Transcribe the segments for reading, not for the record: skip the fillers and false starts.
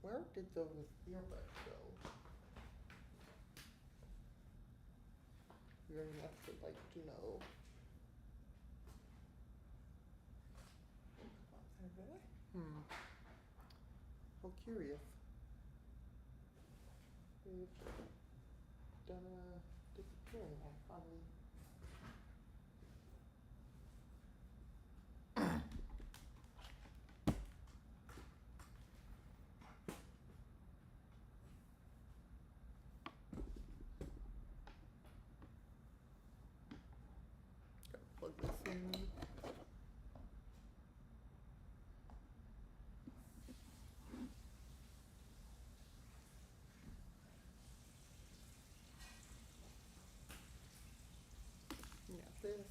Where did those earbuds go? Very much would like to know. How curious. They've done a disappearing act on me. Gotta plug this in. Yeah, this.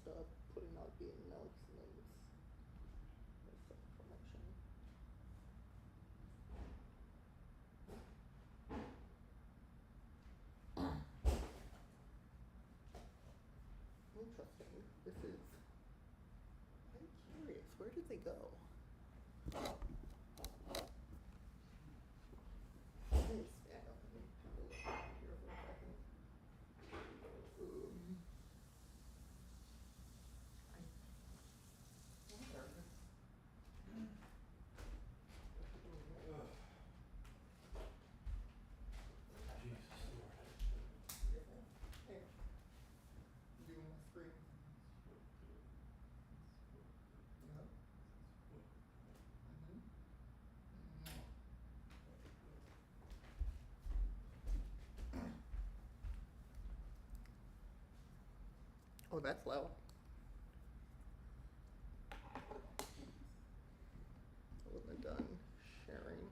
Just putting out the announcements. There's some information. Interesting. This is. I'm curious. Where did they go? Let me stand up and have a look here for a second. I wonder. Jesus Lord. Hey, doing my screen. Yeah. Oh, that's loud. I wasn't done sharing.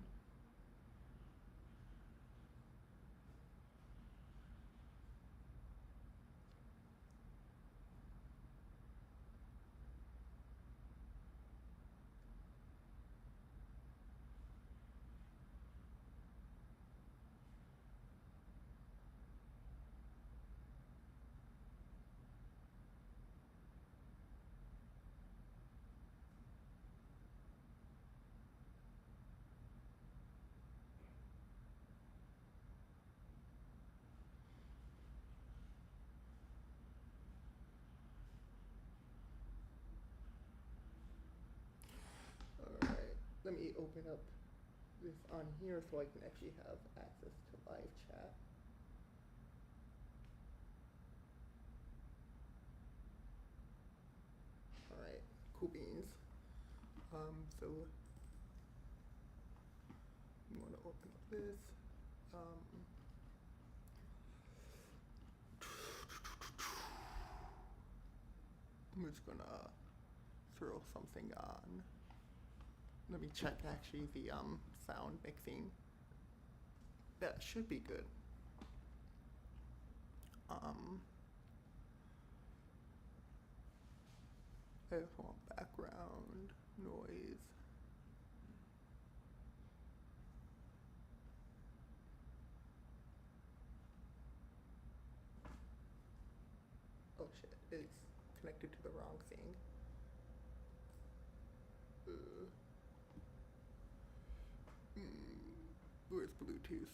Alright, let me open up this on here so I can actually have access to live chat. Alright, cool beans. So you wanna open up this. I'm just gonna throw something on. Let me check actually the sound mixing. That should be good. I just want background noise. Oh shit, it's connected to the wrong thing. Where's Bluetooth?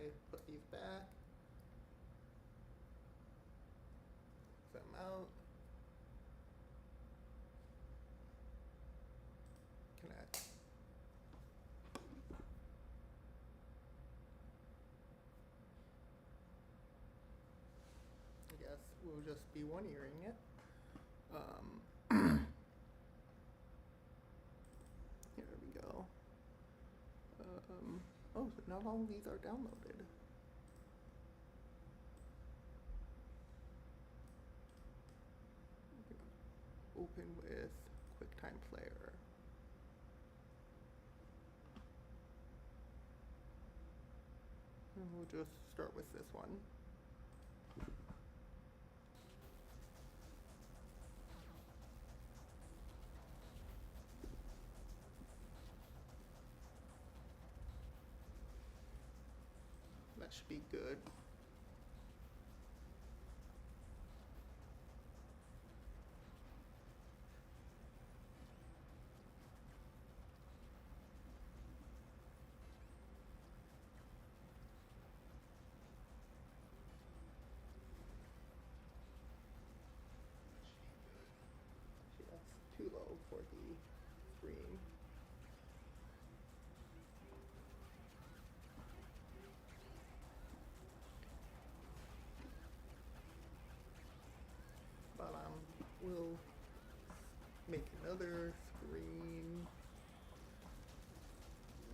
I put these back, X them out, connect. I guess we'll just be one earring it. Here we go. Oh, so not all of these are downloaded. Open with QuickTime Player. And we'll just start with this one. That should be good. Actually, that's too low for the screen. But we'll make another screen.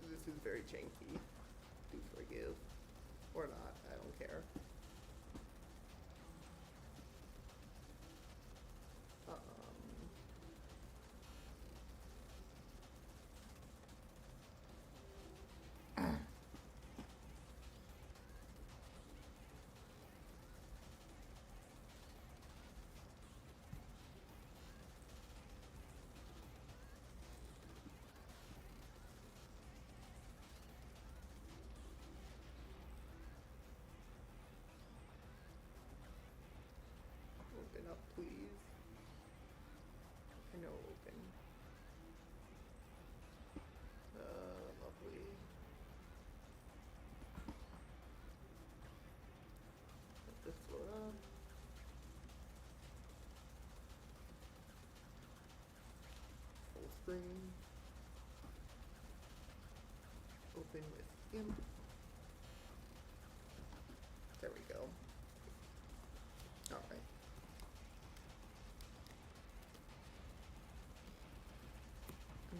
This is very janky. Do forgive. Or not, I don't care. Open up, please. I know, open. Lovely. Let this load up. Full screen. Open with GIMP. There we go. Alright.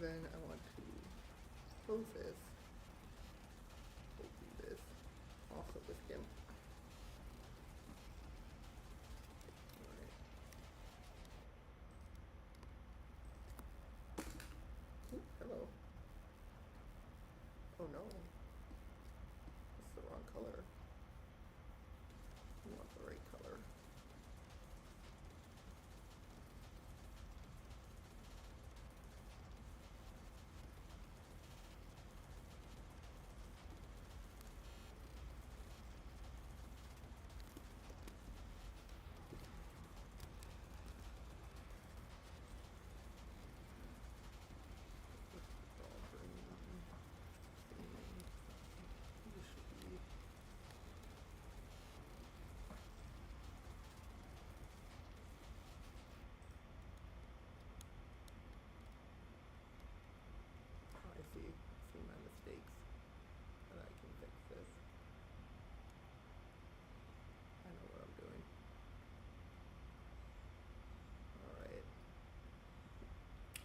Then I want to close this, open this, also with GIMP. Alright. Ooh, hello. Oh no. That's the wrong color. You want the right color. See my mistakes, and I can fix this. I know what I'm doing. Alright.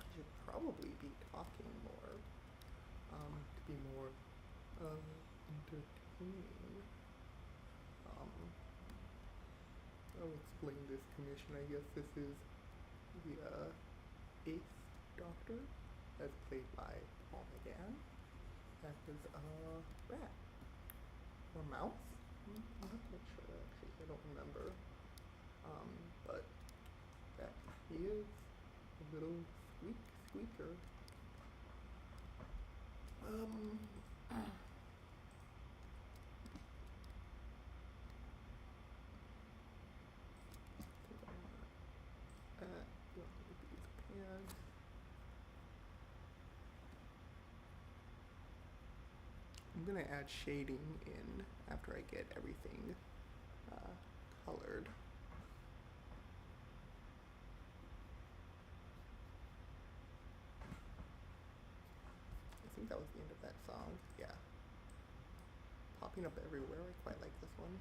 I should probably be talking more, to be more, entertaining. I'll explain this commission. I guess this is the, Eighth Doctor, as played by Paul McGann. That is a rat. Or mouse? I'm not quite sure actually, I don't remember. But that he is a little squeaker. I'm gonna add shading in after I get everything colored. I think that was the end of that song. Yeah. Popping up everywhere. I quite like this one.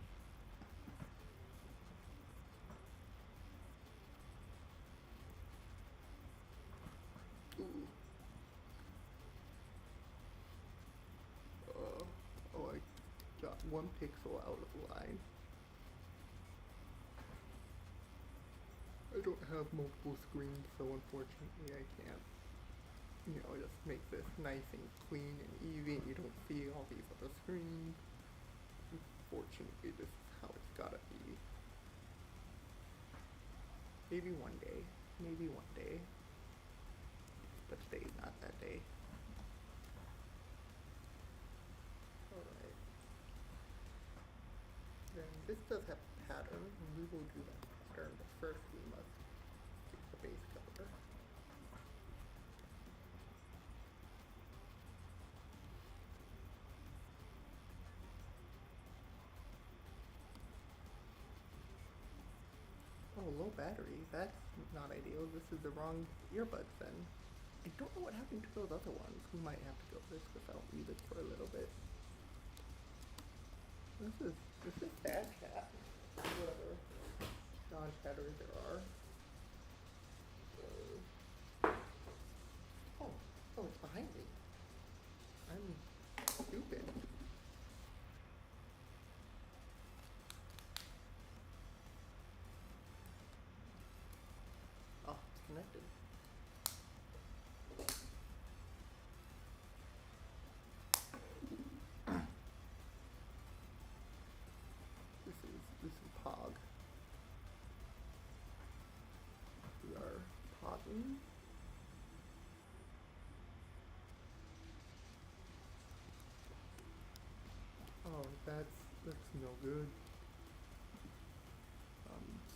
Ooh. Oh, I got 1 pixel out of line. I don't have multiple screens, so unfortunately I can't, just make this nice and clean and easy and you don't see all these other screens. Unfortunately, this is how it's gotta be. Maybe one day. Maybe one day. But today's not that day. Alright. Then this does have a pattern, and we will do that pattern, but first we must get the base color. Oh, low battery. That's not ideal. This is the wrong earbuds then. I don't know what happened to those other ones. We might have to go this without music for a little bit. This is bad chat. Whatever non-chatters there are. Oh, it's behind me. I'm stupid. Oh, it's connected. This is Pog. We are pogging. Oh, that's no good.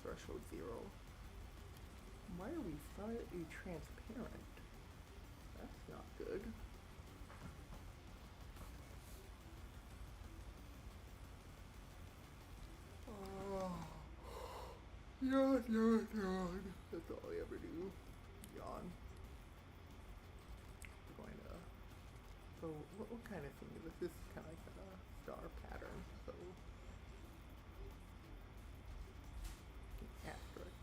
Threshold 0. Why are we slightly transparent? That's not good. Oh, yawn. That's all I ever do. Yawn. We're going to. So, what kind of thing is this? This is kind of like a star pattern. So, asterisk.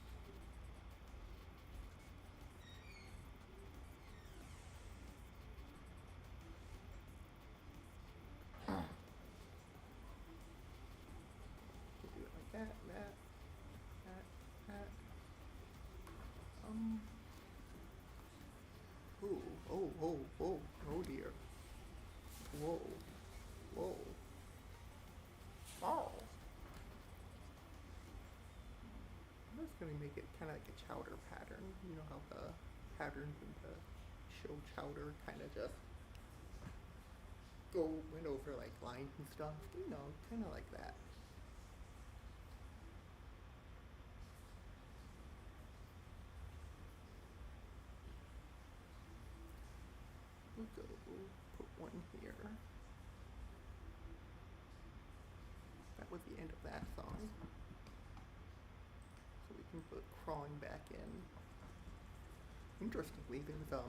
Do it like that. Oh dear. Whoa. Oh. I'm just gonna make it kind of like a chowder pattern. You know how the patterns in the show Chowder kind of just went over like lines and stuff. Kind of like that. We'll put one here. That was the end of that song. So we can put Crawling Back In. Interestingly, there's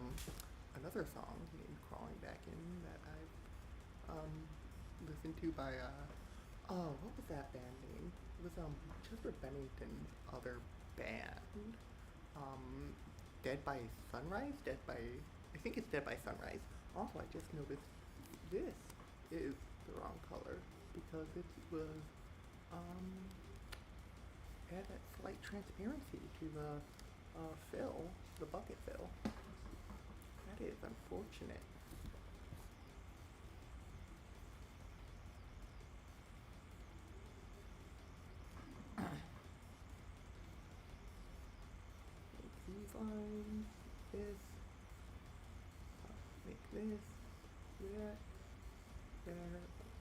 another song named Crawling Back In that I've listened to by what was that band name? It was Chester Bennington's other band. Dead by Sunrise? I think it's Dead by Sunrise. Also, I just noticed this is the wrong color because it was had that slight transparency to the fill, the bucket fill. That is unfortunate. These lines, this, make this, that,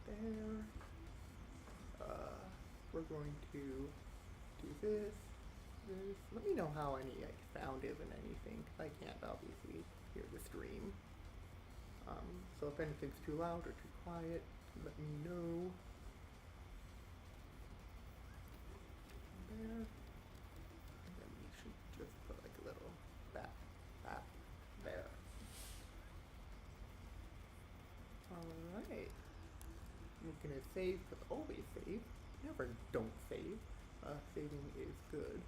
there. We're going to do this. Let me know how any sound is and anything, 'cause I can't obviously hear the stream. So if anything's too loud or too quiet, let me know. There. And then we should just put like a little that there. Alright. I'm gonna save, because always save. Never don't save. Saving is good.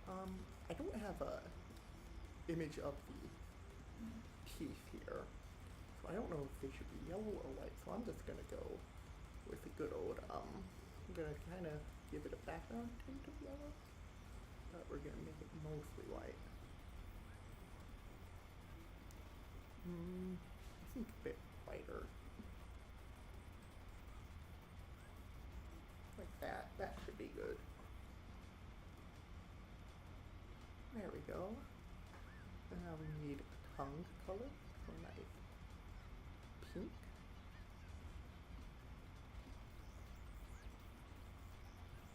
I don't have a image of the teeth here. So I don't know if they should be yellow or white, so I'm just gonna go with the good old, I'm gonna kinda give it a background tint of yellow. But we're gonna make it mostly white. I think a bit whiter. Like that. That should be good. There we go. And now we need a tongue color. So nice. Pink.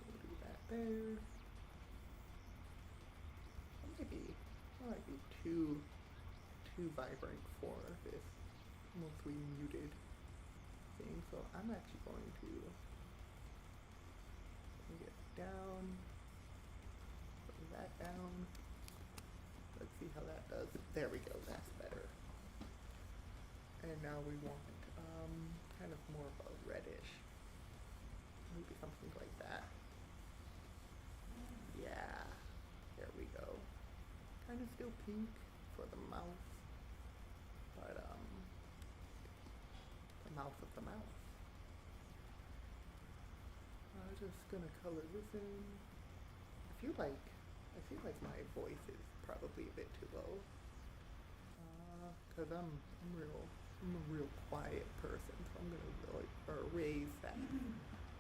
We'll do that there. That might be too vibrant for this mostly muted thing. So I'm actually going to bring it down. Bring that down. Let's see how that does. There we go, that's better. And now we want kind of more of a reddish. Maybe something like that. Yeah, there we go. Kind of still pink for the mouth, but the mouth of the mouse. I'm just gonna color this in. I feel like my voice is probably a bit too low. Cause I'm a real quiet person, so I'm gonna raise that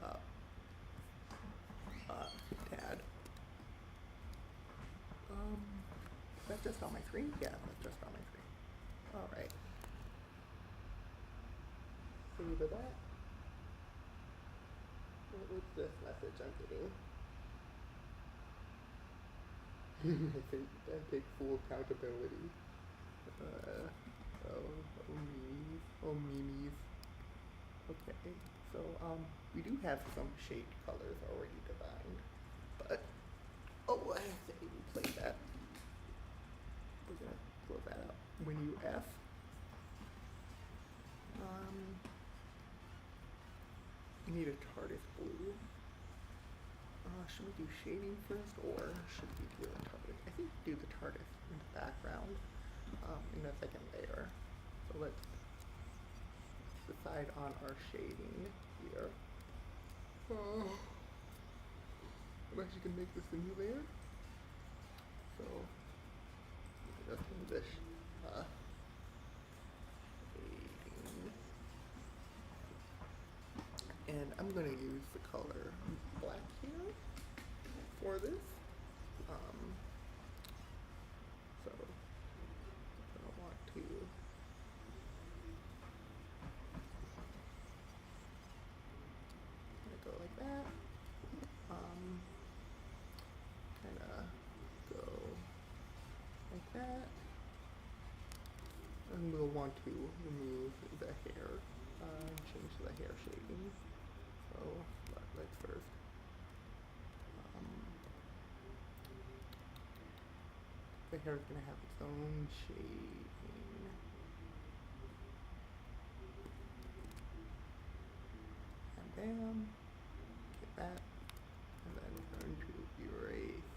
up tad. Is that just on my screen? Yeah, that's just on my screen. Alright. Save of that. What's this message I'm getting? I take full accountability. Oh memes. Okay, so we do have some shade colors already defined, but I say we play that. We're gonna throw that out. When you F, you need a TARDIS blue. Should we do shading first, or should we do the TARDIS? I think do the TARDIS in the background in the second layer. So let's decide on our shading here. I'm actually gonna make this a new layer. So just do this shading, and I'm gonna use the color black here for this. So I want to go like that. Kinda go like that. And we'll want to remove the hair, change the hair shading. So let's first the hair is gonna have its own shading. And bam. Get that. And then we're going to erase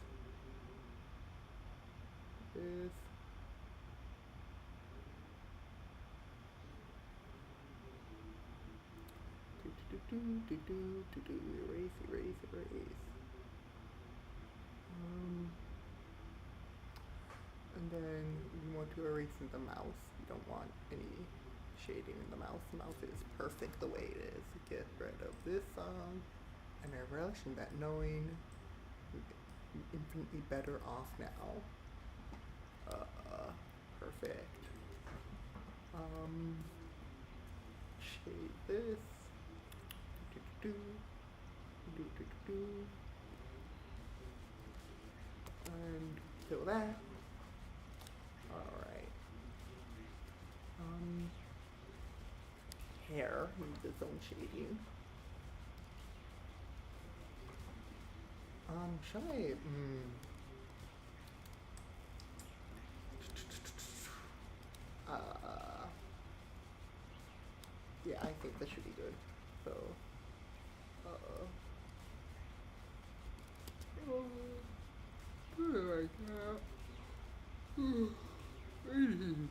this. Erase. And then we want to erase in the mouse. We don't want any shading in the mouse. The mouse is perfect the way it is. Get rid of this and I relish in that knowing I'm infinitely better off now. Perfect. Shade this. And kill that. Alright. Hair. Move this its own shading. Shall I, uh, yeah, I think that should be good. So, like that. I need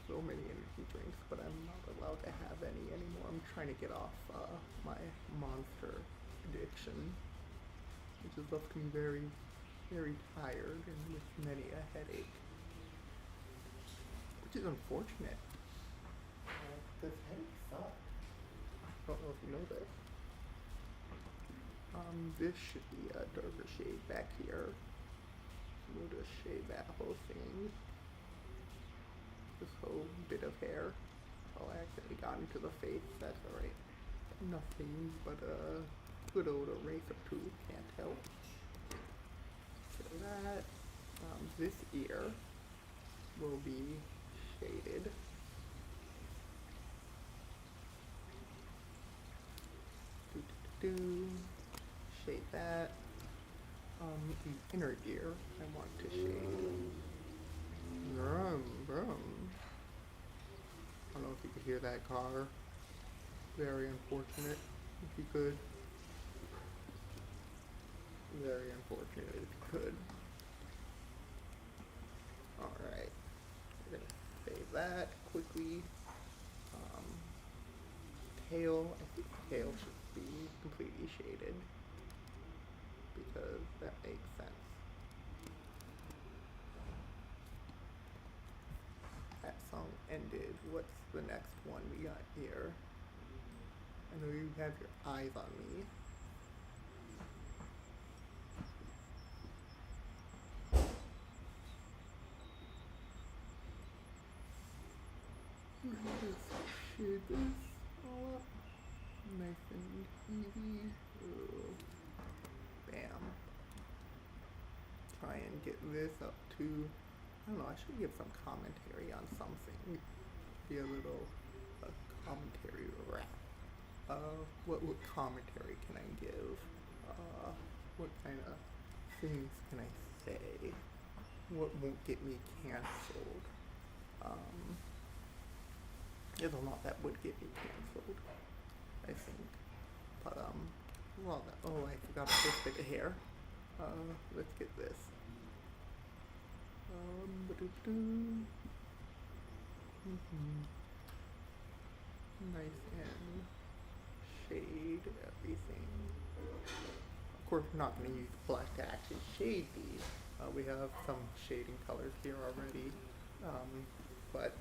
so many energy drinks, but I'm not allowed to have any anymore. I'm trying to get off my monster addiction, which has left me very, very tired and with many a headache, which is unfortunate. This headache sucks. I don't know if you know this. This should be a darker shade back here. We'll just shade that whole thing. This whole bit of hair. Oh, I accidentally got into the face. That's alright. Nothing but a good old eraser tool. Can't help. So that, this ear will be shaded. Shade that. The inner ear I want to shade. Brum, brum. I don't know if you could hear that car. Very unfortunate if you could. Very unfortunate if you could. Alright. We're gonna save that quickly. Tail, I think the tail should be completely shaded because that makes sense. That song ended. What's the next one we got here? I know you have your eyes on me. Just shade this all up. Nice and easy. Ooh. Bam. Try and get this up to, I don't know, I should give some commentary on something. Be a little commentary rap. What commentary can I give? What kind of things can I say? What won't get me canceled? There's a lot that would get me canceled, I think. But, well, oh, I forgot this bit of hair. Let's get this. Nice and shade everything. Of course, we're not going to use black to actually shade these. We have some shading colors here already, but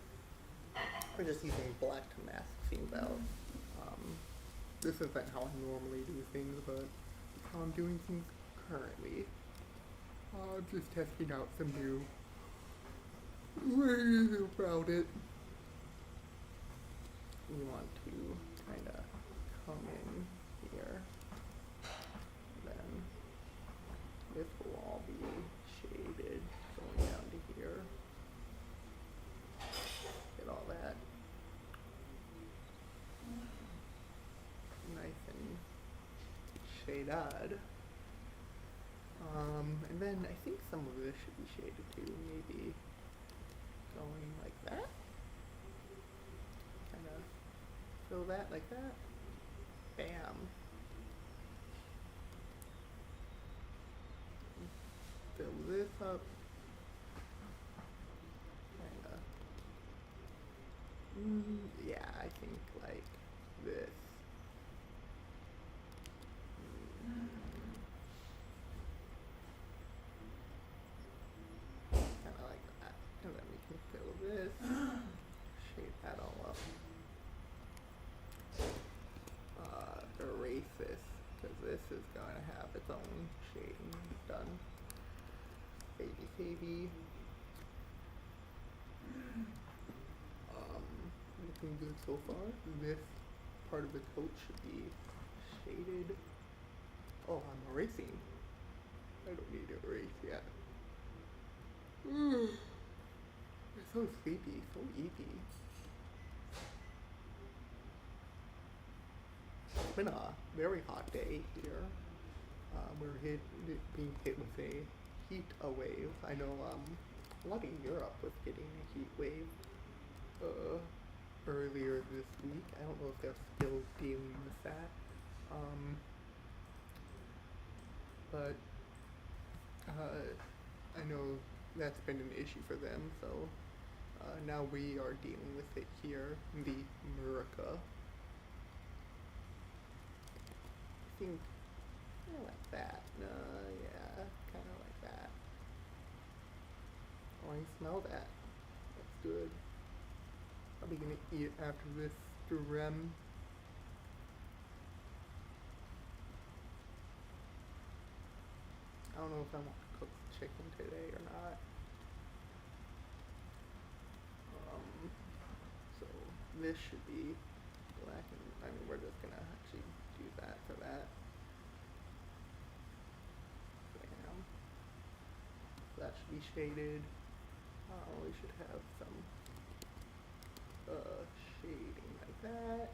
we're just using black to mask things out. This isn't how I normally do things, but how I'm doing things currently. Just testing out some new ways about it. We want to kind of come in here. Then this will all be shaded going down to here. Get all that nice and shaded. And then I think some of this should be shaded too, maybe going like that. Kind of fill that like that. Bam. Fill this up. Kinda. Yeah, I think like this. Kinda like that. And then we can fill this. Shade that all up. Erase this, because this is going to have its own shading done. Baby. Looking good so far. This part of the coat should be shaded. Oh, I'm erasing. I don't need to erase yet. I'm so sleepy, so easy. It's been a very hot day here. Being hit with a heat wave. I know a lot of Europe was getting a heat wave earlier this week. I don't know if they're still dealing with that. But I know that's been an issue for them, so now we are dealing with it here in the America. I think kinda like that. Yeah, kinda like that. Oh, I smell that. That's good. Probably gonna eat after this Durem. I don't know if I want to cook chicken today or not. So this should be black and, I mean, we're just gonna actually do that for that. Bam. That should be shaded. We should have some shading like that.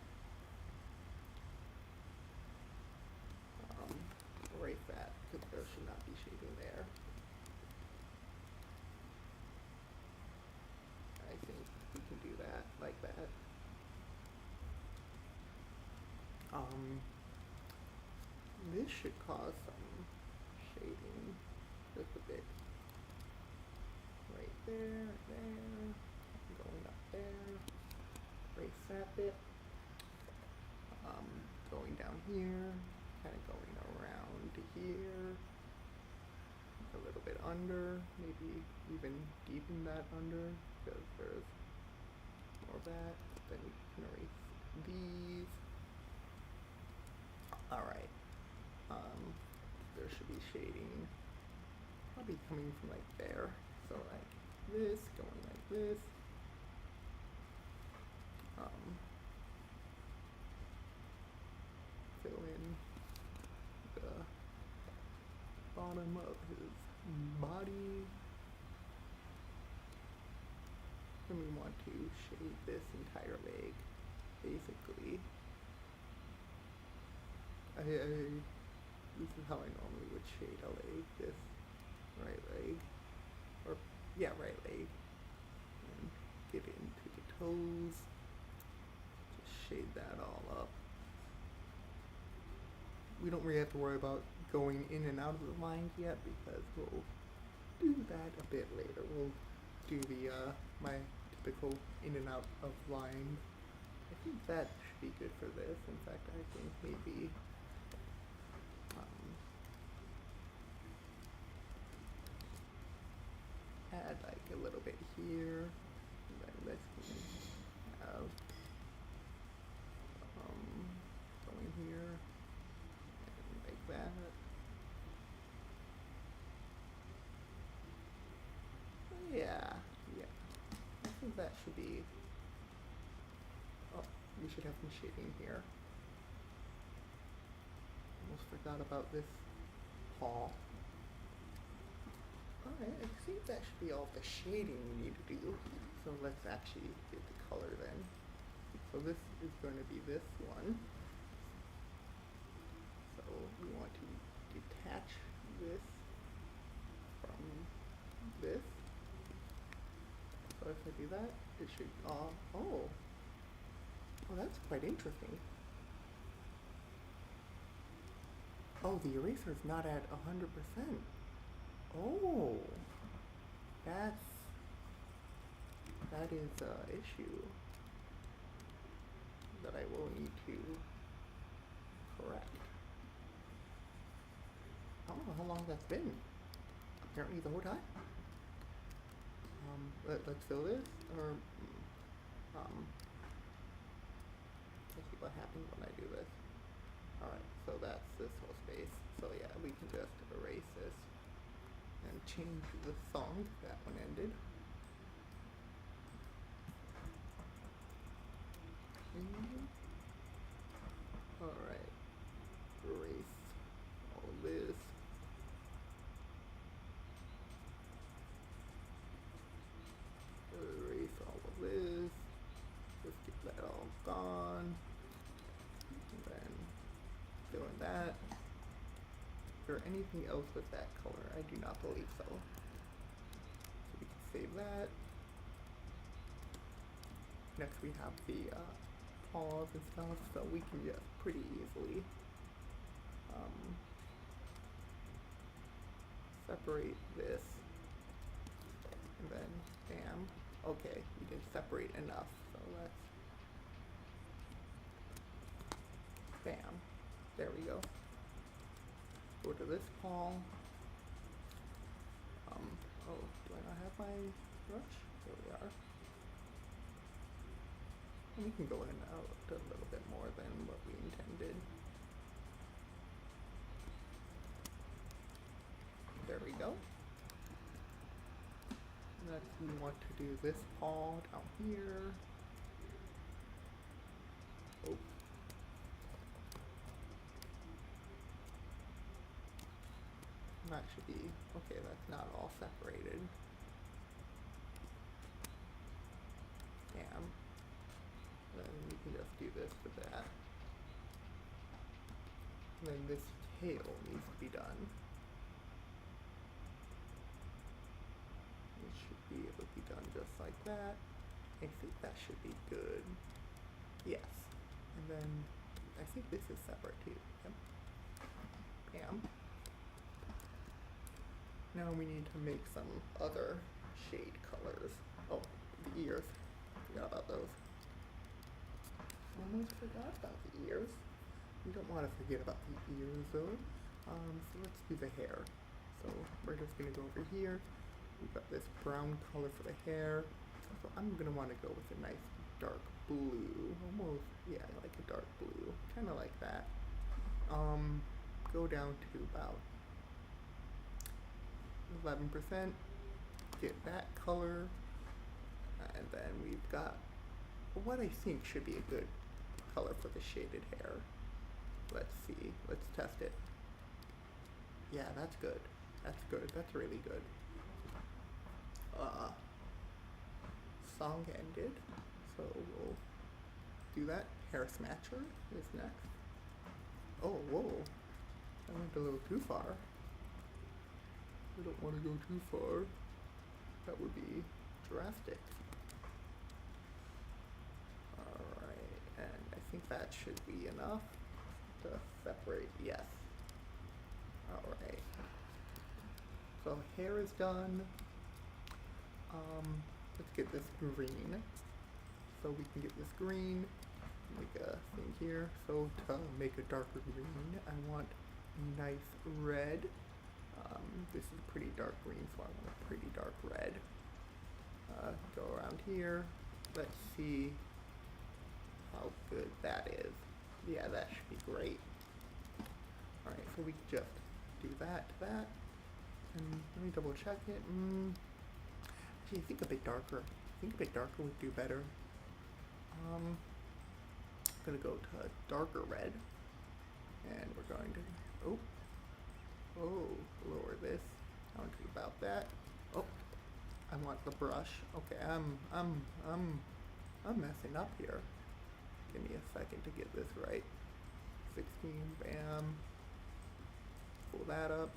Erase that because there should not be shading there. I think we can do that like that. This should cause some shading just a bit. Right there, going up there. Erase that bit. Going down here, kind of going around to here. A little bit under, maybe even deepen that under because there's more of that. Then we can erase these. Alright. There should be shading probably coming from like there. So like this, going like this. Fill in the bottom of his body. And we want to shade this entire leg, basically. This is how I normally would shade a leg, this right leg, or yeah, right leg, and get into the toes, just shade that all up. We don't really have to worry about going in and out of the lines yet because we'll do that a bit later. We'll do the my typical in and out of lines. I think that should be good for this. In fact, I think maybe add like a little bit here, and then this can have going here, and like that. Yeah, I think that should be, oh, we should have some shading here. Almost forgot about this paw. Alright, I think that should be all the shading we need to do. So let's actually get the color then. So this is going to be this one. So we want to detach this from this. So if I do that, it should, oh, that's quite interesting. Oh, the eraser is not at 100%. Oh, that is an issue that I will need to correct. I don't know how long that's been. Apparently the whole time. Let's fill this, or let's see what happens when I do this. Alright, so that's this whole space. So yeah, we can just erase this and change the song that one ended. Alright, erase all this. Erase all of this. Just get that all gone. And then there anything else with that color? I do not believe so. So we can save that. Next we have the paws and stuff, so we can just pretty easily separate this, and then bam. Okay, we didn't separate enough, so let's bam. There we go. Go to this paw. Oh, do I not have my brush? There we are. And we can go in and out a little bit more than what we intended. There we go. Next we want to do this paw down here. Oh. That should be, okay, that's not all separated. Damn. Then we can just do this with that. And then this tail needs to be done. It should be able to be done just like that. I think that should be good. Yes. And then I think this is separate too. Yep. Bam. Now we need to make some other shade colors. Oh, the ears. Forgot about those. Almost forgot about the ears. You don't want to forget about the ears though. So let's do the hair. So we're just gonna go over here. We've got this brown color for the hair. So I'm gonna want to go with a nice dark blue. Almost, yeah, like a dark blue. Kind of like that. Go down to about 11%. Get that color. And then we've got what I think should be a good color for the shaded hair. Let's see. Let's test it. Yeah, that's good. That's good. That's really good. Song ended. So we'll do that. Hair Smatcher is next. Oh, whoa. I went a little too far. I don't want to go too far. That would be drastic. Alright, and I think that should be enough to separate. Yes. Alright. So hair is done. Let's get this green. So we can get this green. Make a thing here. So to make a darker green, I want a nice red. This is a pretty dark green, so I want a pretty dark red. Go around here. Let's see how good that is. Yeah, that should be great. Alright, so we can just do that to that. And let me double check it. Actually, I think a bit darker. I think a bit darker would do better. I'm gonna go to a darker red. And we're going to, lower this down to about that. Oh, I want the brush. Okay, I'm messing up here. Give me a second to get this right. 16, bam. Pull that up.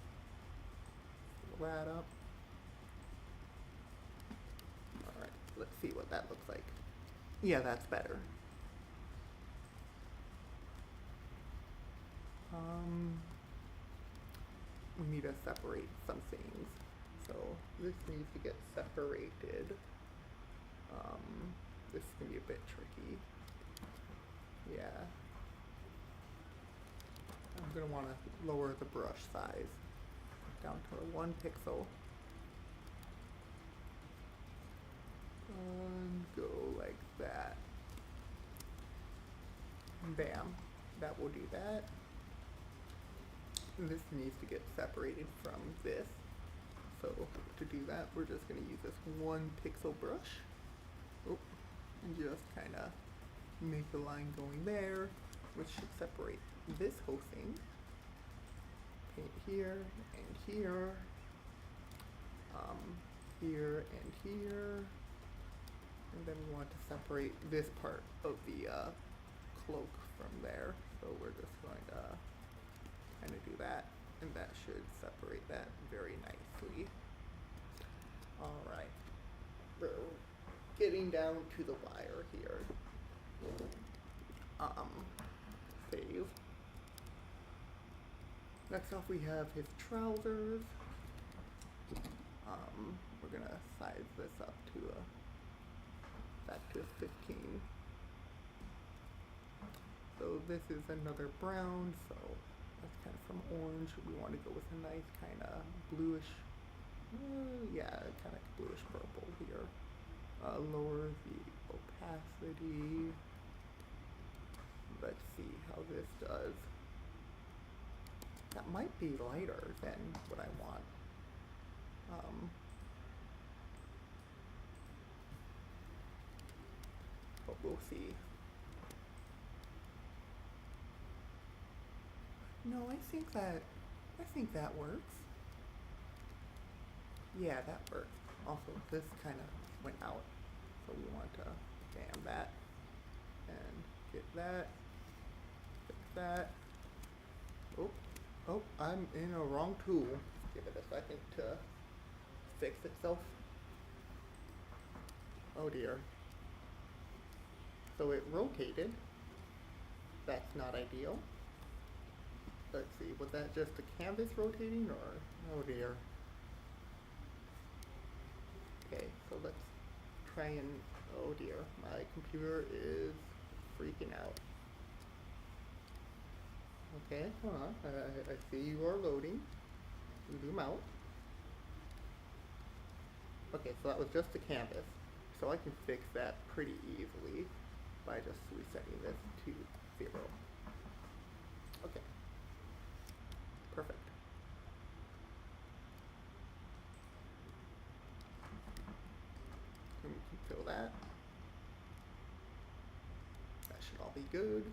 Pull that up. Alright, let's see what that looks like. Yeah, that's better. We need to separate some things. So this needs to get separated. This is gonna be a bit tricky. Yeah. I'm gonna wanna lower the brush size down to 1 pixel. And go like that. Bam. That will do that. And this needs to get separated from this. So to do that, we're just going to use this 1 pixel brush. Oh, and just kind of make the line going there, which should separate this whole thing. Paint here and here. Here and here. And then we want to separate this part of the cloak from there. So we're just going to kind of do that, and that should separate that very nicely. Alright. We're getting down to the wire here. Save. Next off we have his trousers. We're gonna size this up to back to a 15. So this is another brown, so that's kind of from orange. We want to go with a nice kind of bluish, yeah, kind of bluish purple here. Lower the opacity. Let's see how this does. That might be lighter than what I want. But we'll see. No, I think that works. Yeah, that works. Also, this kind of went out, so we want to bam that and get that, fix that. Oh, I'm in a wrong tool. Give it a second to fix itself. Oh dear. So it rotated. That's not ideal. Let's see, was that just the canvas rotating or, oh dear. Okay, so let's try and, oh dear, my computer is freaking out. Okay, hold on, I see you are loading. Zoom out. Okay, so that was just the canvas. So I can fix that pretty easily by just resetting this to 0. Okay. Perfect. And we can fill that. That should all be good.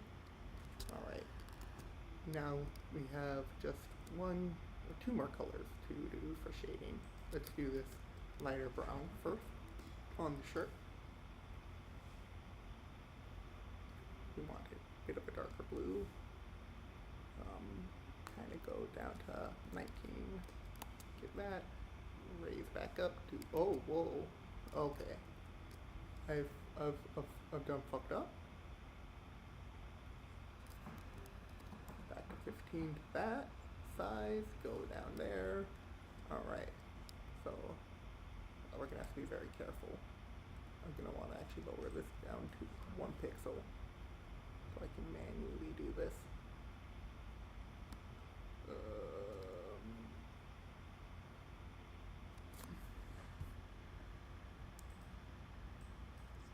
Alright. Now we have just 1 or 2 more colors to do for shading. Let's do this lighter brown first on the shirt. We want a bit of a darker blue. Kind of go down to 19. Get that. Raise back up to, oh, whoa. Okay. I've done fucked up. Back to 15 to that size. Go down there. Alright. So we're gonna have to be very careful. I'm gonna want to actually lower this down to 1 pixel so I can manually do this.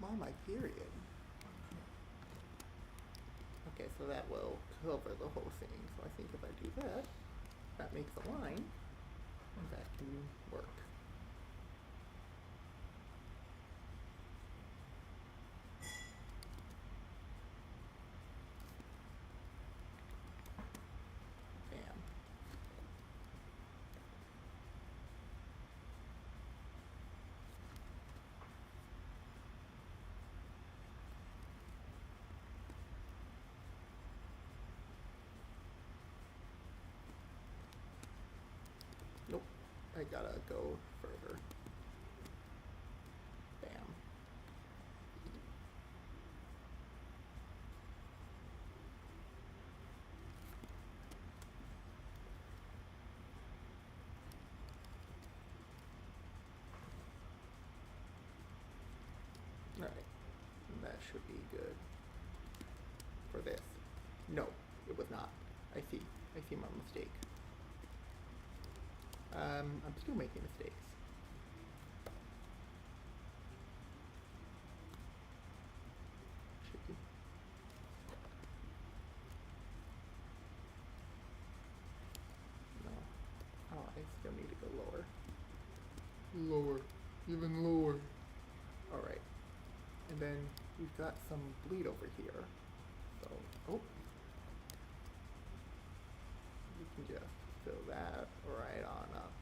Why my period? Okay, so that will cover the whole thing. So I think if I do that, that makes a line, and that can work. Bam. Nope, I gotta go further. Bam. Alright, that should be good for this. No, it was not. I see my mistake. I'm still making mistakes. Should be. No. Oh, I still need to go lower. Lower. Even lower. Alright. And then we've got some bleed over here. So, oh. We can just fill that right on up.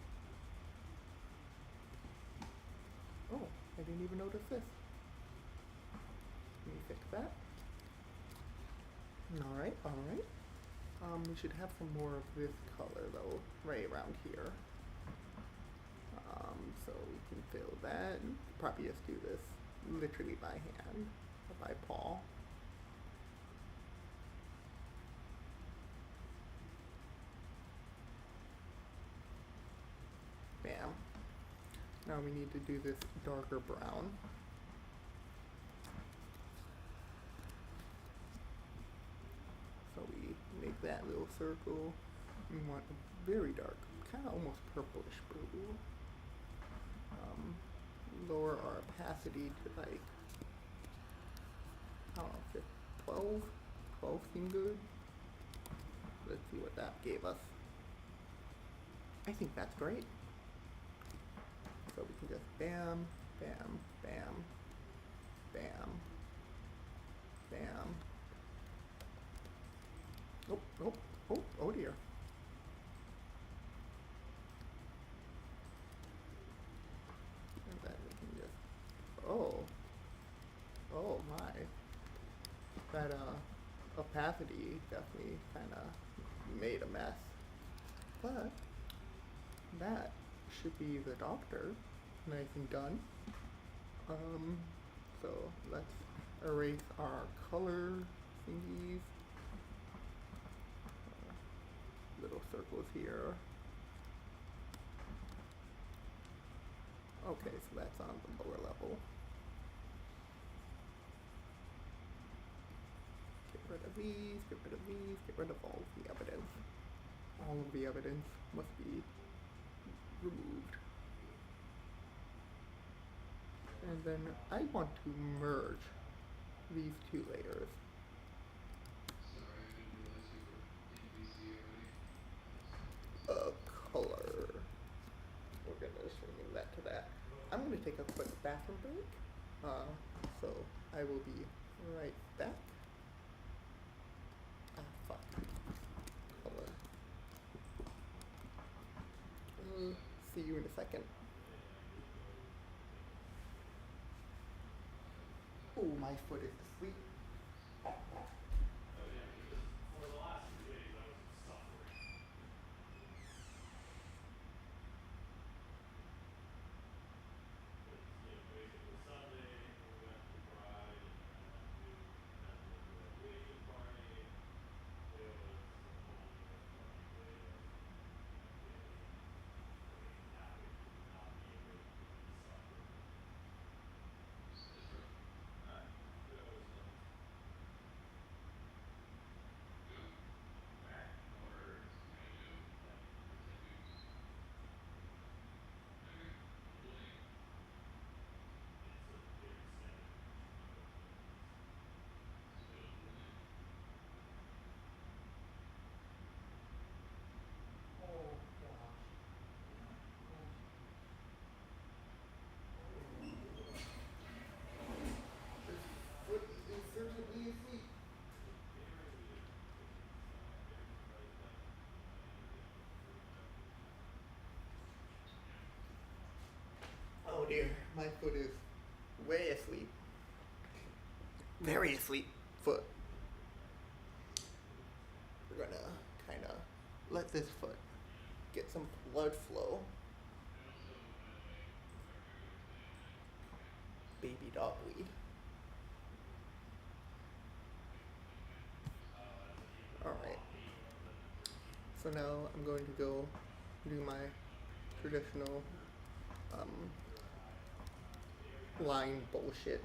Oh, I didn't even notice this. Let me fix that. Alright, alright. We should have some more of this color though. Right around here. So we can fill that. Probably just do this literally by hand or by paw. Bam. Now we need to do this darker brown. So we make that little circle. We want a very dark, kind of almost purplish blue. Lower our opacity to like, I don't know, 12? 12 seem good. Let's see what that gave us. I think that's great. So we can just bam, bam, bam, bam, bam. Oh, oh, oh, oh dear. And then we can just, oh my. That opacity definitely kind of made a mess. But that should be the doctor. Nice and done. So let's erase our color thingies. Little circles here. Okay, so that's on the lower level. Get rid of these, get rid of these, get rid of all of the evidence. All of the evidence must be removed. And then I want to merge these two layers. Of color. We're gonna just rename that to that. I'm gonna take a quick bathroom break. So I will be right back. Ah, fuck. Color. See you in a second. Oh, my foot is asleep. Oh dear, my foot is way asleep. Very asleep foot. We're gonna kinda let this foot get some blood flow. Baby dogweed. Alright. So now I'm going to go do my traditional line bullshit.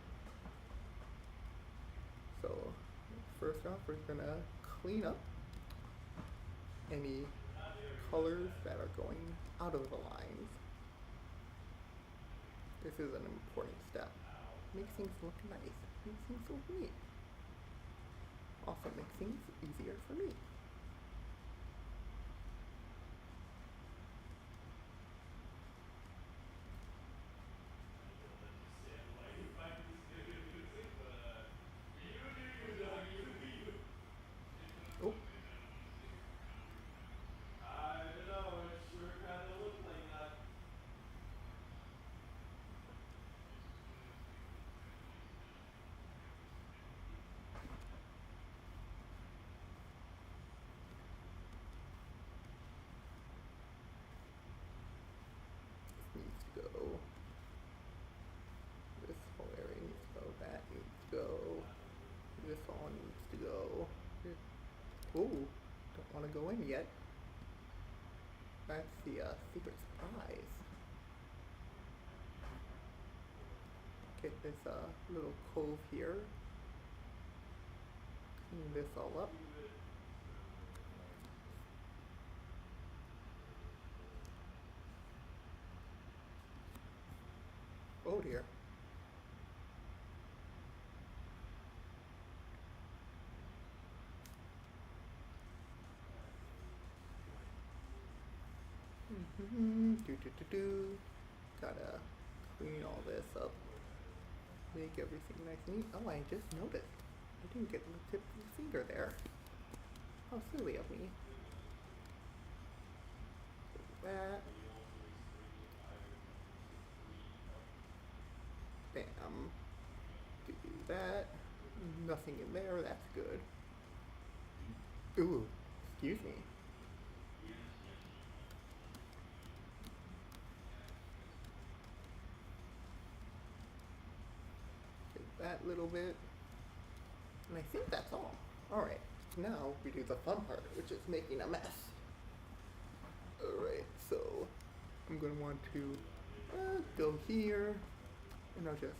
So first off, we're gonna clean up any colors that are going out of the lines. This is an important step. Makes things look nice. Makes things look neat. Also makes things easier for me. Oh. Ooh, don't want to go in yet. That's the secret surprise. Get this little cove here. Clean this all up. Oh dear. Do. Gotta clean all this up. Make everything nice and neat. Oh, I just noticed. I didn't get the tip of the finger there. How silly of me. Do that. Bam. Do that. Nothing in there. That's good. Ooh, excuse me. Take that little bit. And I think that's all. Alright, now we do the fun part, which is making a mess. Alright, so I'm going to want to go here, and I'll just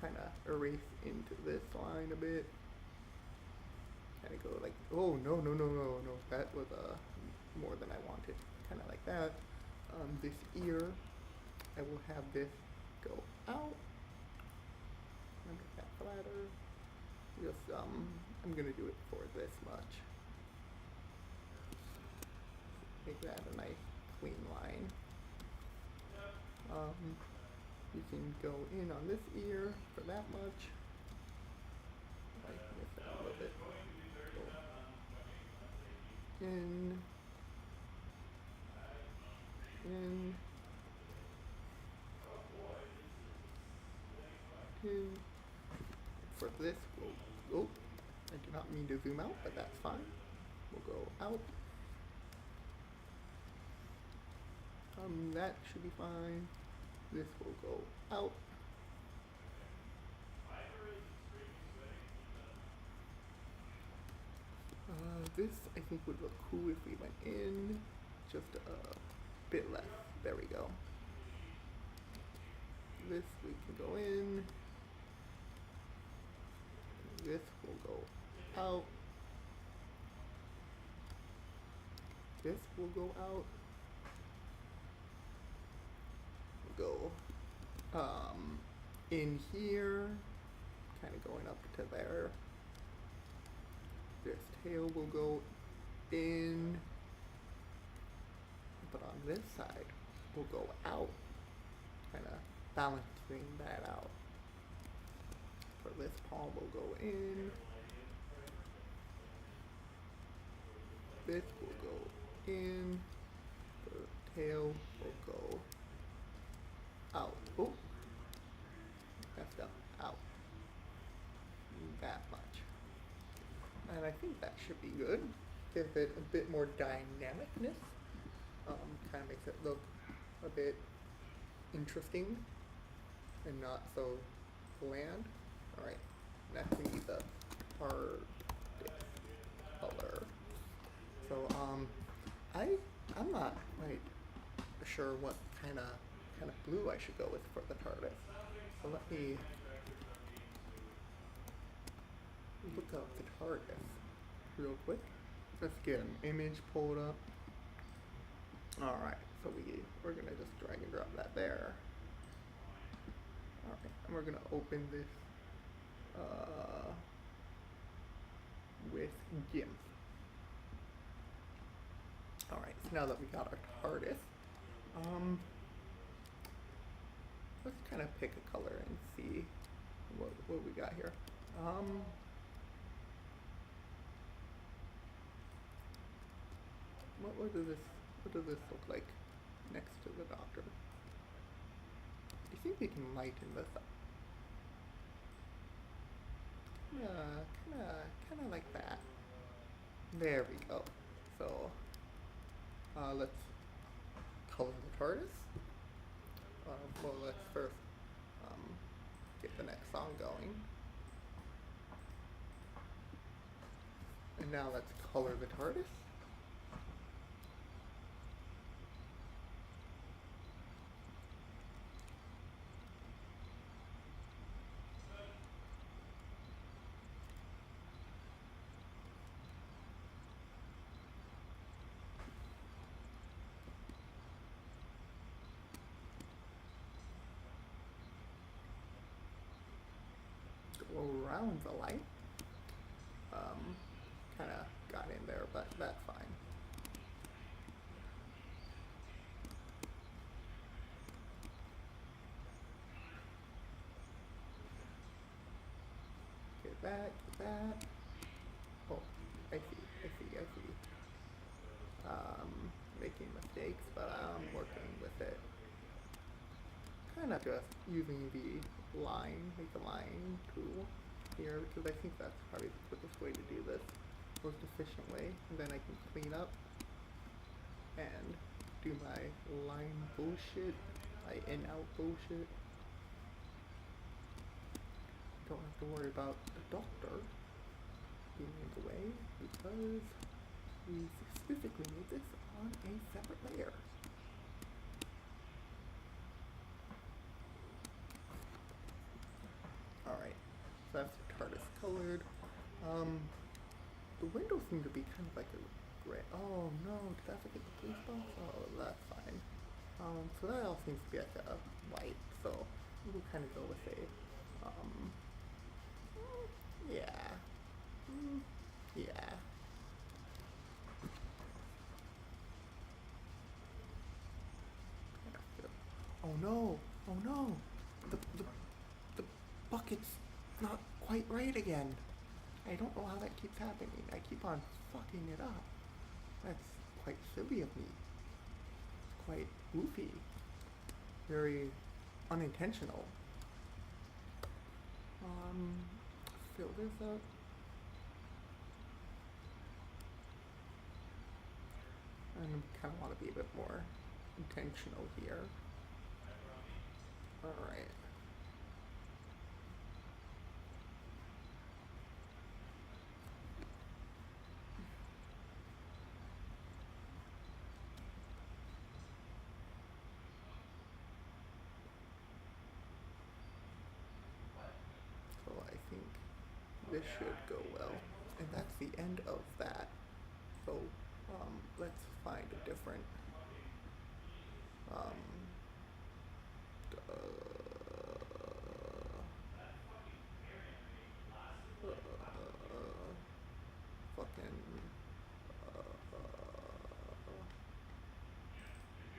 kind of erase into this line a bit. Kind of go like, oh, no, that was more than I wanted. Kind of like that. This ear, I will have this go out. Make that flatter. Just, I'm gonna do it for this much. Make that a nice clean line. You can go in on this ear for that much. I missed that a little bit. Go in. For this, we'll, oh, I do not mean to zoom out, but that's fine. We'll go out. That should be fine. This will go out. This I think would look cool if we went in just a bit less. There we go. This we can go in. This will go out. This will go out. We'll go in here, kind of going up to there. This tail will go in, but on this side will go out, kind of balancing that out. For this paw will go in, this will go in, the tail will go out. Oh, messed up, out. That much. And I think that should be good. Gives it a bit more dynamicness. Kind of makes it look a bit interesting and not so bland. Alright, next we need the hard color. So I'm not quite sure what kind of blue I should go with for the TARDIS. So let me look up the TARDIS real quick. Let's get an image pulled up. Alright, so we're gonna just drag and drop that there. Alright, and we're gonna open this with GIMP. Alright, so now that we got our TARDIS, let's kind of pick a color and see what we got here. What does this look like next to the Doctor? Do you think we can lighten this up? Kind of like that. There we go. So, let's color the TARDIS. Well, let's first get the next song going. And now let's color the TARDIS. Go around the light. Kind of got in there, but that's fine. Get that, get that. Oh, I see. Making mistakes, but I'm working with it. Kind of just using the make a line tool here, because I think that's probably the quickest way to do this, most efficient way, and then I can clean up and do my line bullshit, my in-out bullshit. Don't have to worry about the doctor being in the way, because we specifically made this on a separate layer. Alright, so that's TARDIS colored. The windows seem to be kind of like a gray. Oh no, did I forget the police box? Oh, that's fine. So that all seems to be like a white, so we'll kind of go with a, yeah. Yeah. Oh no! Oh no! The bucket's not quite right again. I don't know how that keeps happening. I keep on fucking it up. That's quite silly of me. It's quite goofy. Very unintentional. Fill this up. And I kind of want to be a bit more intentional here. Alright. So I think this should go well. And that's the end of that. So let's find a different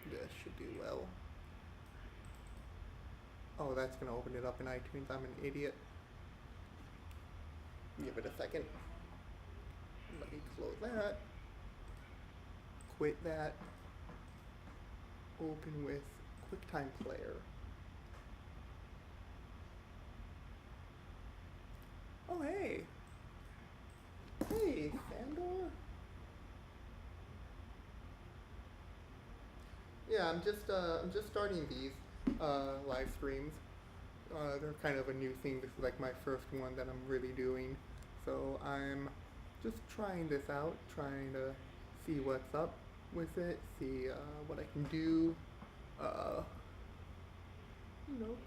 this should do well. Oh, that's gonna open it up in iTunes. I'm an idiot. Give it a second. Let me close that. Quit that. Open with QuickTime Player. Oh hey! Hey, Sandor? Yeah, I'm just starting these live streams. They're kind of a new thing. This is like my first one that I'm really doing. So I'm just trying this out, trying to see what's up with it, see what I can do.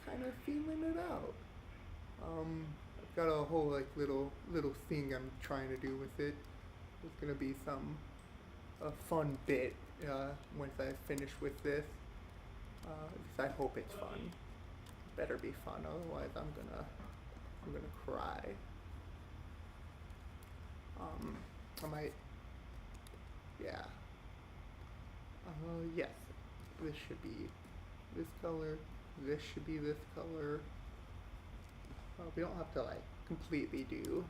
Kind of feeling it out. I've got a whole like little thing I'm trying to do with it. There's gonna be a fun bit once I finish with this. At least I hope it's fun. Better be fun, otherwise I'm gonna cry. I might. Yeah. Yes. This should be this color. This should be this color. We don't have to like completely do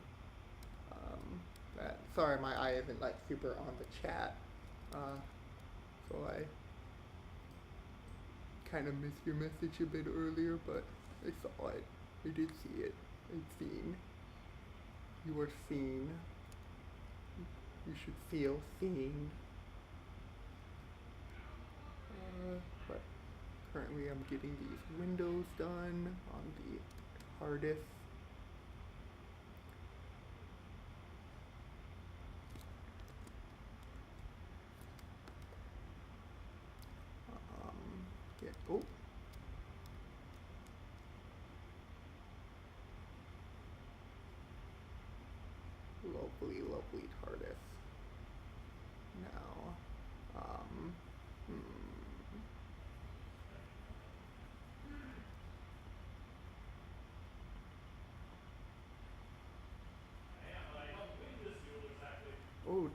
that. Sorry, my eye isn't like super on the chat. So I kind of missed your message a bit earlier, but I saw it. I did see it. It's seen. You are seen. You should feel seen. But currently I'm getting these windows done on the TARDIS. Oh. Lovely, lovely TARDIS. Now, hmm.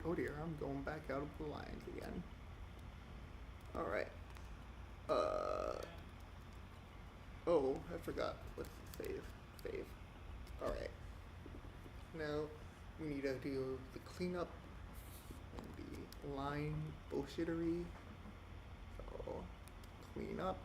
Oh dear, I'm going back out of the lines again. Alright. Oh, I forgot. Let's save. Save. Alright. Now, we need to do the cleanup and the line bullshittery. So, clean up.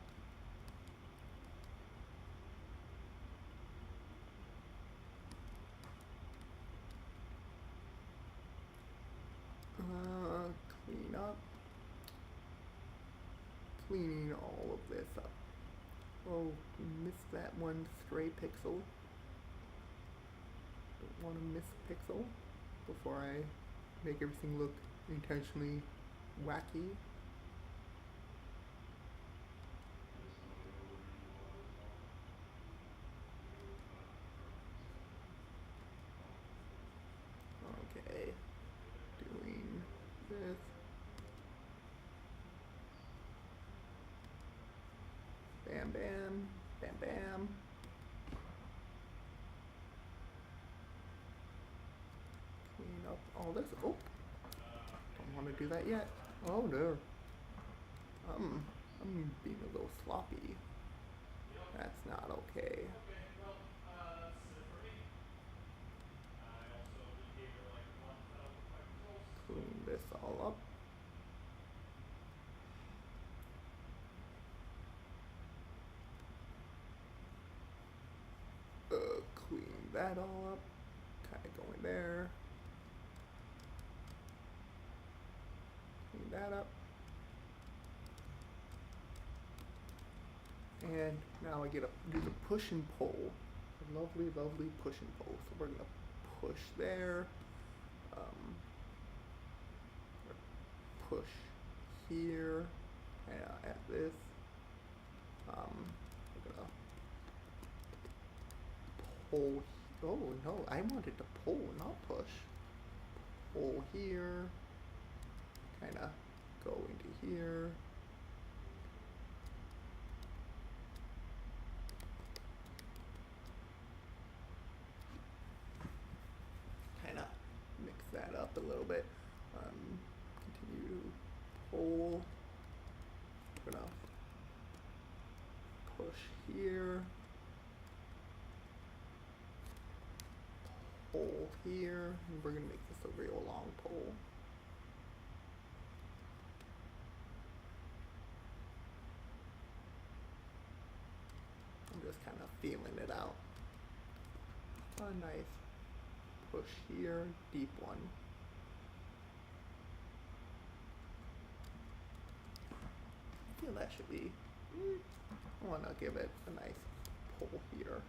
Clean up. Cleaning all of this up. Oh, missed that one stray pixel. Don't want to miss a pixel before I make everything look intentionally wacky. Okay, doing this. Bam, bam, bam, bam. Clean up all this. Oh, don't want to do that yet. Oh no. I'm being a little sloppy. That's not okay. Clean this all up. Clean that all up. Kind of going there. Clean that up. And now I get to do the push and pull. A lovely, lovely push and pull. So we're gonna push there. Push here. And at this. We're gonna pull. Oh no, I wanted to pull, not push. Pull here. Kind of go into here. Kind of mix that up a little bit. Continue to pull. We're gonna push here. Pull here. And we're gonna make this a real long pull. I'm just kind of feeling it out. A nice push here, deep one. I feel that should be. I want to give it a nice pull here.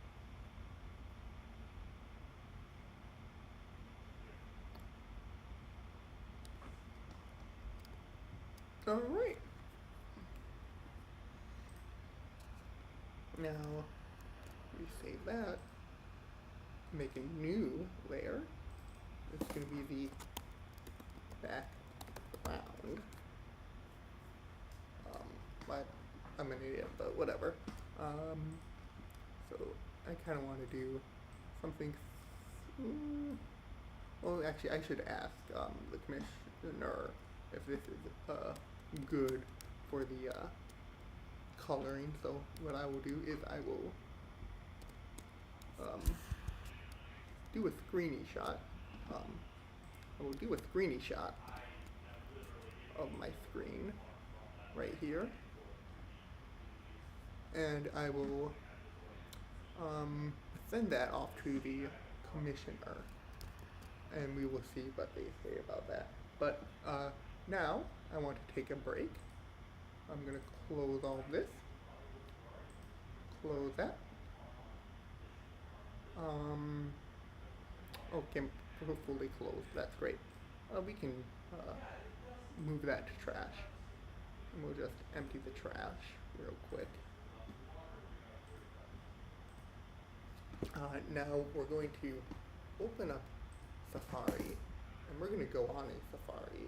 All right. Now we save that. Make a new layer. It's going to be the background. But I'm an idiot, but whatever. So I kind of want to do something. Well, actually, I should ask the commissioner if this is good for the coloring. So what I will do is I will do a screeny shot. I will do a screeny shot of my screen right here, and I will send that off to the commissioner, and we will see what they say about that. But now I want to take a break. I'm gonna close all this. Close that. Okay, fully closed. That's great. We can move that to trash, and we'll just empty the trash. real quick. Now we're going to open up Safari, and we're going to go on a Safari.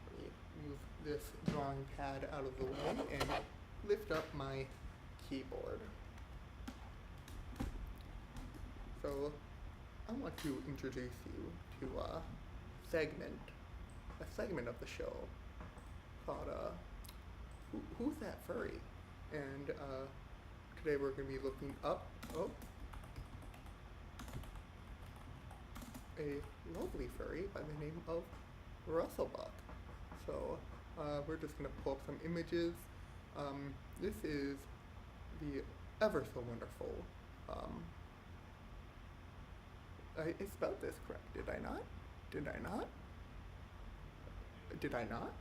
Let me move this drawing pad out of the way and lift up my keyboard. So I want to introduce you to a segment of the show called Who's That Furry? And today we're going to be looking up a lovely furry by the name of Russellbuck. So we're just going to pull up some images. This is the ever so wonderful. I spelled this correct, did I not? Did I not? Did I not?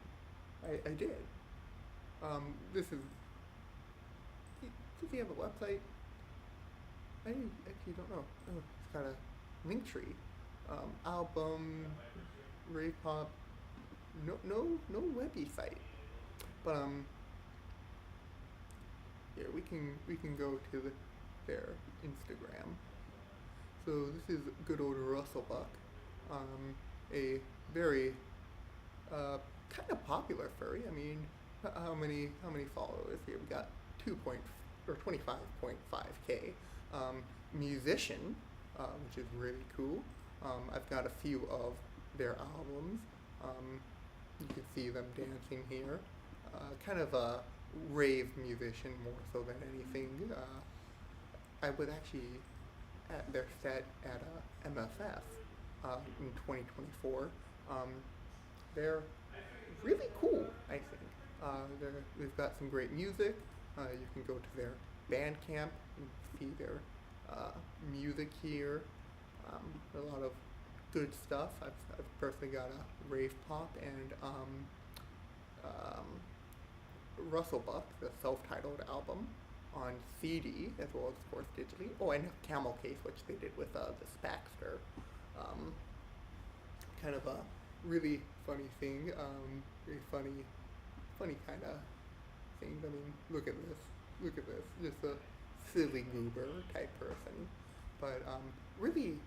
I did. This is. Does he have a website? I actually don't know. Oh, it's got a link tree. Album, rave pop. No webby site. But here we can go to their Instagram. So this is good old Russellbuck, a very kind of popular furry. I mean, how many followers here? We got 25.5k. Musician, which is really cool. I've got a few of their albums. You can see them dancing here. Kind of a rave musician more so than anything. I was actually at their set at MFF in 2024. They're really cool, I think. They've got some great music. You can go to their Bandcamp and see their music here. A lot of good stuff. I've personally got a rave pop and Russellbuck, the self-titled album, on CD as well as, of course, digitally. Oh, and a Camel Case, which they did with the Spaxter. Kind of a really funny thing. Really funny kind of thing. I mean, look at this. Look at this. Just a silly goober type person. But really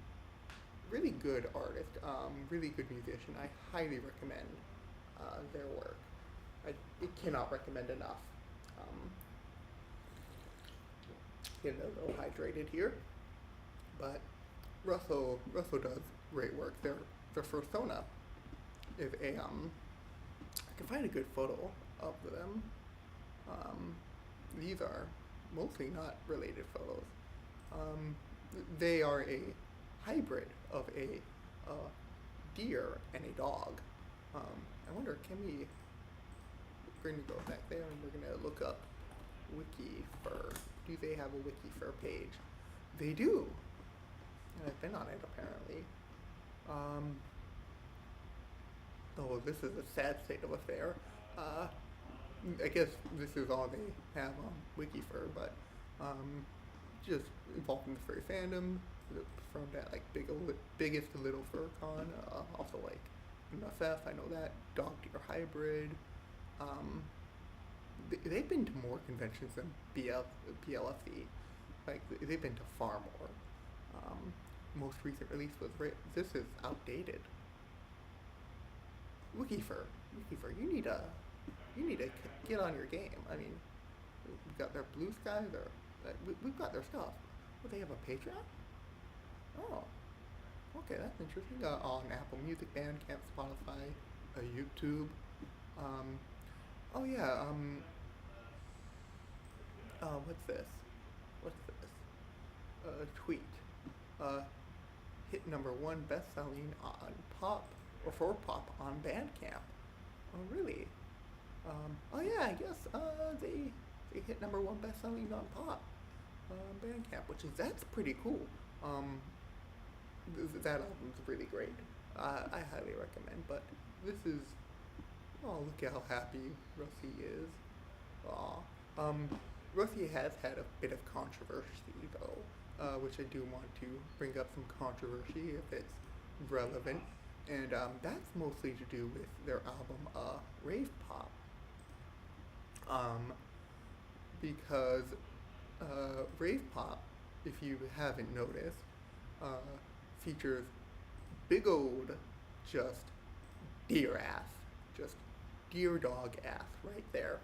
good artist. Really good musician. I highly recommend their work. I cannot recommend enough. Getting a little hydrated here, but Russell does great work. Their persona is a I can find a good photo of them. These are mostly not related photos. They are a hybrid of a deer and a dog. I wonder, we're going to go back there and we're going to look up WikiFur. Do they have a WikiFur page? They do. And I've been on it apparently. Oh, this is a sad state of affair. I guess this is all they have on WikiFur, but just involved in the furry fandom, from that like biggest little fur con, also like MFF, I know that, Dog Deer Hybrid. They've been to more conventions than PLFE. Like they've been to far more. Most recent release was this is outdated. WikiFur, you need to get on your game. I mean, we've got their Blue Sky, we've got their stuff. Well, they have a Patreon? Oh, okay, that's interesting. On Apple Music, Bandcamp, Spotify, YouTube. Oh yeah. What's this? Tweet. Hit #1 best-selling on Pop or for Pop on Bandcamp. Oh really? Oh yeah, I guess they hit #1 best-selling on Pop Bandcamp, that's pretty cool. That album's really great. I highly recommend. But this is, oh, look at how happy Russie is. Aw. Russie has had a bit of controversy though, which I do want to bring up some controversy if it's relevant, and that's mostly to do with their album Rave Pop. because Rave Pop, if you haven't noticed, uh, features big old just deer ass, just deer dog ass right there.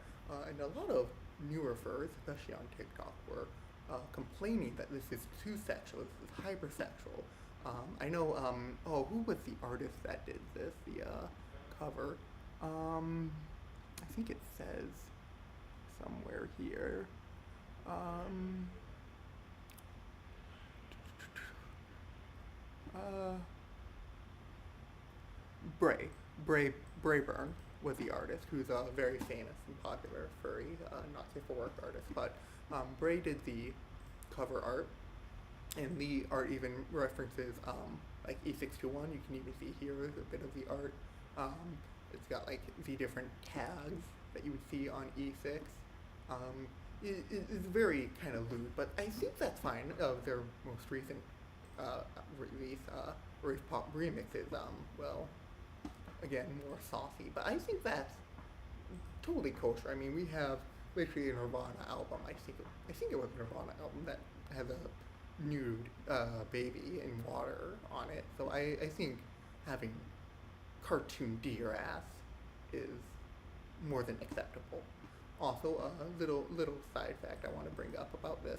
And a lot of newer furs, especially on TikTok, were complaining that this is too sexual, this is hypersexual. I know, oh, who was the artist that did this, the cover? I think it says somewhere here. Um, uh, Bray. Brayburn was the artist, who's a very famous and popular furry, not safe for work artist. But Bray did the cover art, and the art even references like E621. You can even see here a bit of the art. It's got like the different tags that you would see on E6. It's very kind of lewd, but I think that's fine. Their most recent release, Rave Pop remixes, well, again, more saucy, but I think that's totally kosher. I mean, we have literally a Nirvana album. I think it was a Nirvana album that has a nude baby in water on it. So I think having cartoon deer ass is more than acceptable. Also, a little side fact I want to bring up about this.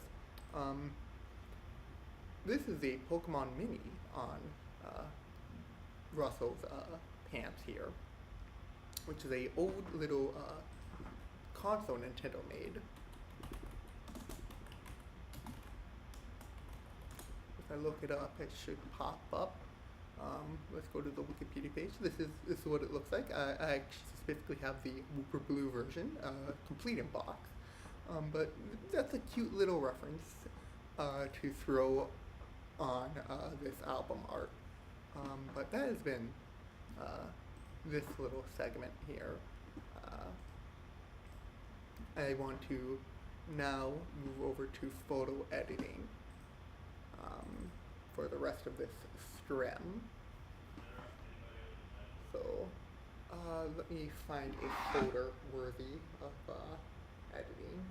This is a Pokemon Mini on Russell's pants here, which is a old little console Nintendo made. If I look it up, it should pop up. Let's go to the Wikipedia page. This is what it looks like. I actually specifically have the Wooper Blue version, complete in box. But that's a cute little reference to throw on this album art. But that has been this little segment here. I want to now move over to photo editing for the rest of this strem. So let me find a folder worthy of editing.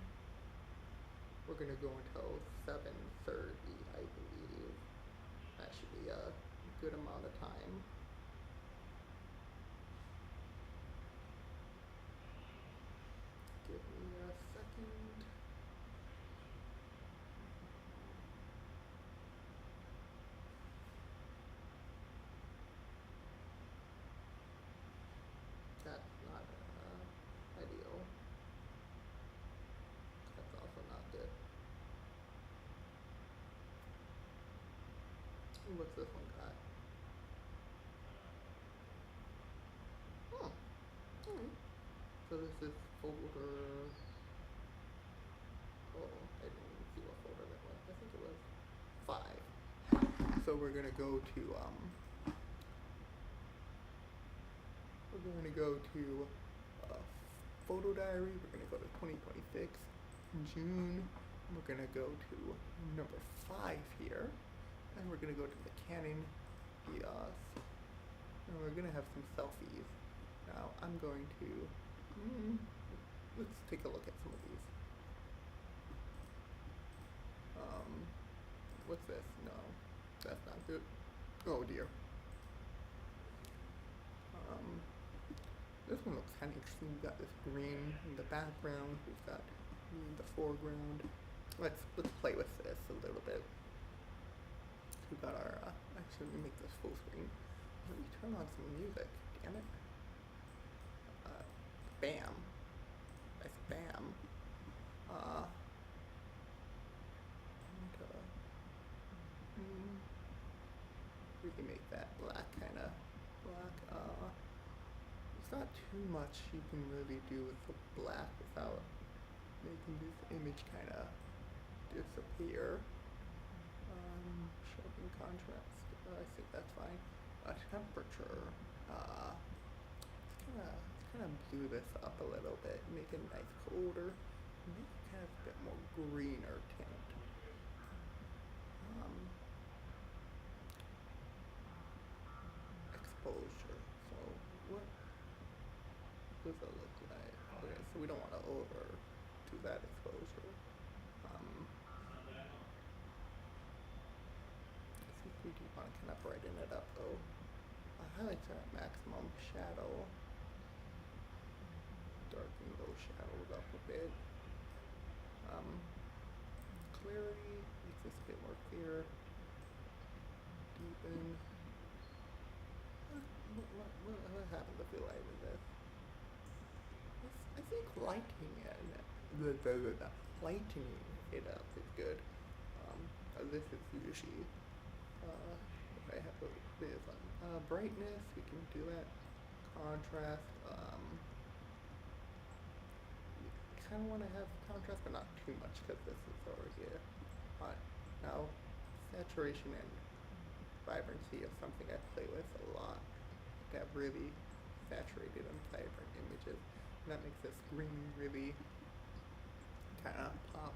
We're gonna go until 7:30, I believe. That should be a good amount of time. Give me a second. That's not ideal. That's also not good. What's this one got? Oh, alright. So this is folder. Oh, I didn't even see what folder that was. I think it was 5. So we're gonna go to photo diary. We're gonna go to 2026 June. We're gonna go to number 5 here, and we're gonna go to the Canon EOS, and we're gonna have some selfies. Now I'm going to let's take a look at some of these. What's this? No, that's not good. Oh dear. This one looks kind of interesting. We've got this green in the background. We've got green in the foreground. Let's play with this a little bit. We've got our. Actually, let me make this full screen. Let me turn on some music. Damn it. Bam. Nice bam. We can make that black kind of black. It's not too much you can really do with the black without making this image kind of disappear. Sharpen contrast. I think that's fine. Temperature. Let's kind of blue this up a little bit, make it nice colder, make it kind of a bit more greener tint. Exposure. So what does that look like? Okay, so we don't want to overdo that exposure. I think we do want to kind of brighten it up though. Highlights are at maximum. Shadow. Darken those shadows up a bit. Clarity makes this a bit more clear. Deepen. What happens if we lighten this? I think lighting it, lightening it up is good. This is usually what I have a bit of brightness. We can do that. Contrast. Kind of want to have contrast, but not too much because this is already hot. Now, saturation and vibrancy is something I play with a lot. To have really saturated and vibrant images, and that makes this green really kind of pop.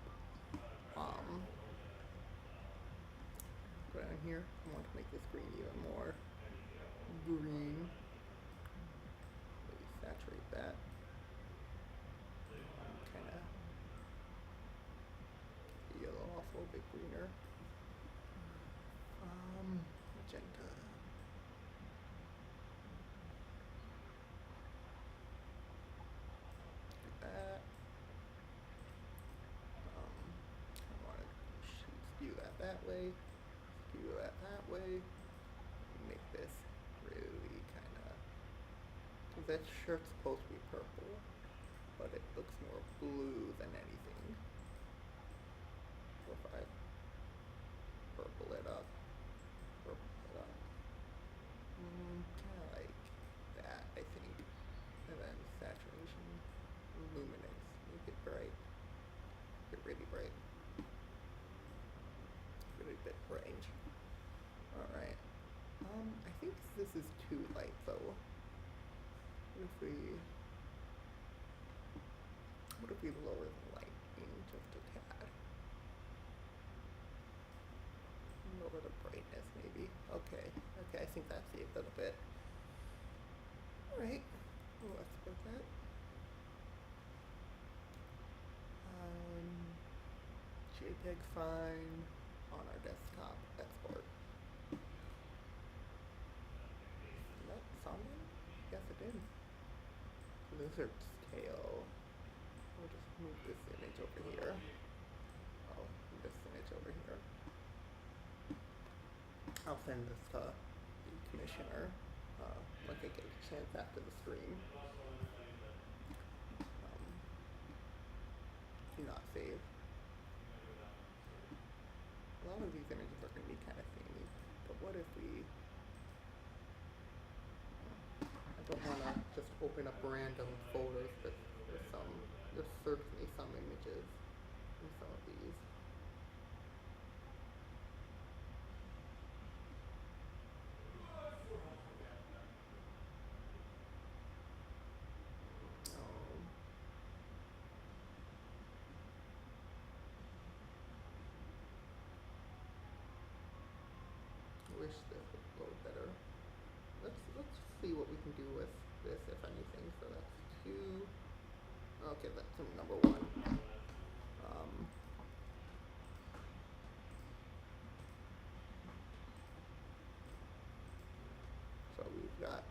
Down here, I want to make this green even more green. Really saturate that. Kind of yellow off a little bit greener. Magenta. Do that. I want to skew that way. Skew that way. Make this really kind of. That shirt's supposed to be purple, but it looks more blue than anything. So if I purple it up, kind of like that, I think. And then saturation, luminance, make it bright, get really bright, really bit range. All right. I think this is too light though. What if we lower the lighting just a tad? Lower the brightness maybe. Okay, I think that saved it a bit. Alright, well, let's put that. JPEG fine on our desktop export. Did that sound good? Yes, it did. Lizard tail. We'll just move this image over here. Oh, this image over here. I'll send this to the commissioner once I get a chance after the stream. Do not save. A lot of these images are going to be kind of samey, but what if we... I don't want to just open up random folders, but there's certainly some images in some of these. I wish this would load better. Let's see what we can do with this, if anything. So that's 2. Okay, that's number 1. So we've got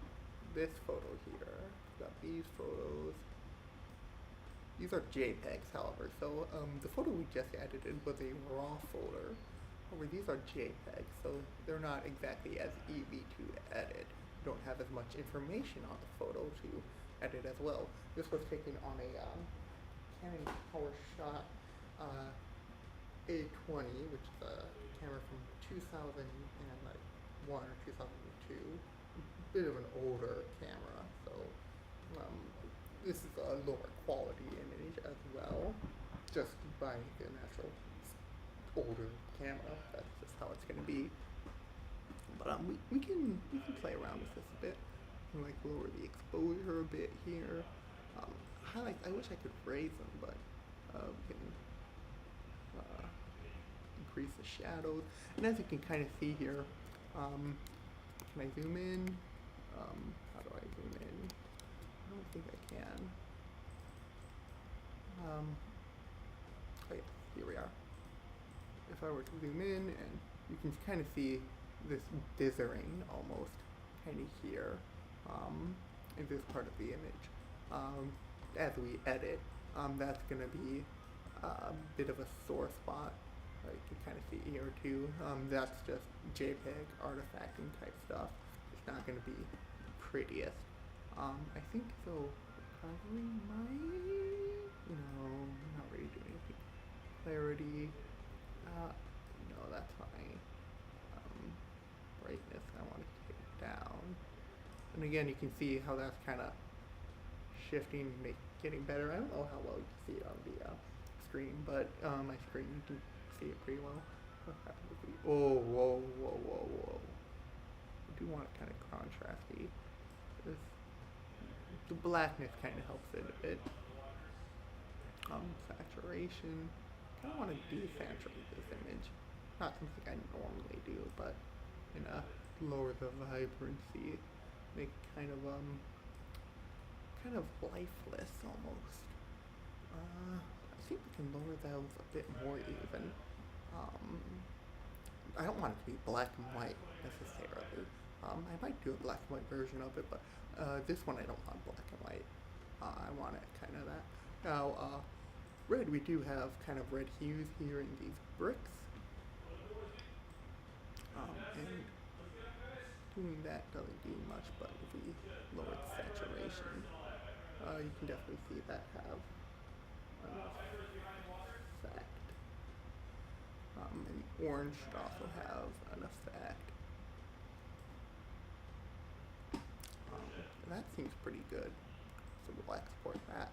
this photo here. We've got these photos. These are JPEGs, however. So the photo we just edited was a RAW folder. However, these are JPEGs, so they're not exactly as easy to edit. You don't have as much information on the photo to edit as well. This was taken on a Canon PowerShot A20, which is a camera from 2001 or 2002. Bit of an older camera, so this is a lower quality image as well, just by the natural older camera. That's just how it's going to be. But we can play around with this a bit. Like lower the exposure a bit here. Highlights, I wish I could raise them, but we can increase the shadows. And as you can kind of see here, can I zoom in? How do I zoom in? I don't think I can. if I were to zoom in, and you can kind of see this dithering almost kind of here in this part of the image. As we edit, that's going to be a bit of a sore spot. You can kind of see here too. That's just JPEG artifacting type stuff. It's not going to be prettiest. I think so. Recovery might, not really doing anything. Clarity, no, that's fine. Brightness, I want to take it down. And again, you can see how that's kind of shifting, getting better. I don't know how well you can see it on the screen, but my screen, you can see it pretty well. What happened with the, oh, whoa. I do want it kind of contrasty. The blackness kind of helps it a bit. Saturation. I kind of want to desaturate this image. Not something I normally do, but lower the vibrancy, make kind of lifeless almost. I think we can lower those a bit more even. I don't want it to be black and white necessarily. I might do a black and white version of it, but this one I don't want black and white. I want it kind of that. Now, red, we do have kind of red hues here in these bricks. And doing that doesn't do much, but if we lower the saturation, you can definitely see that have an effect. And the orange should also have an effect. That seems pretty good, so we'll export that.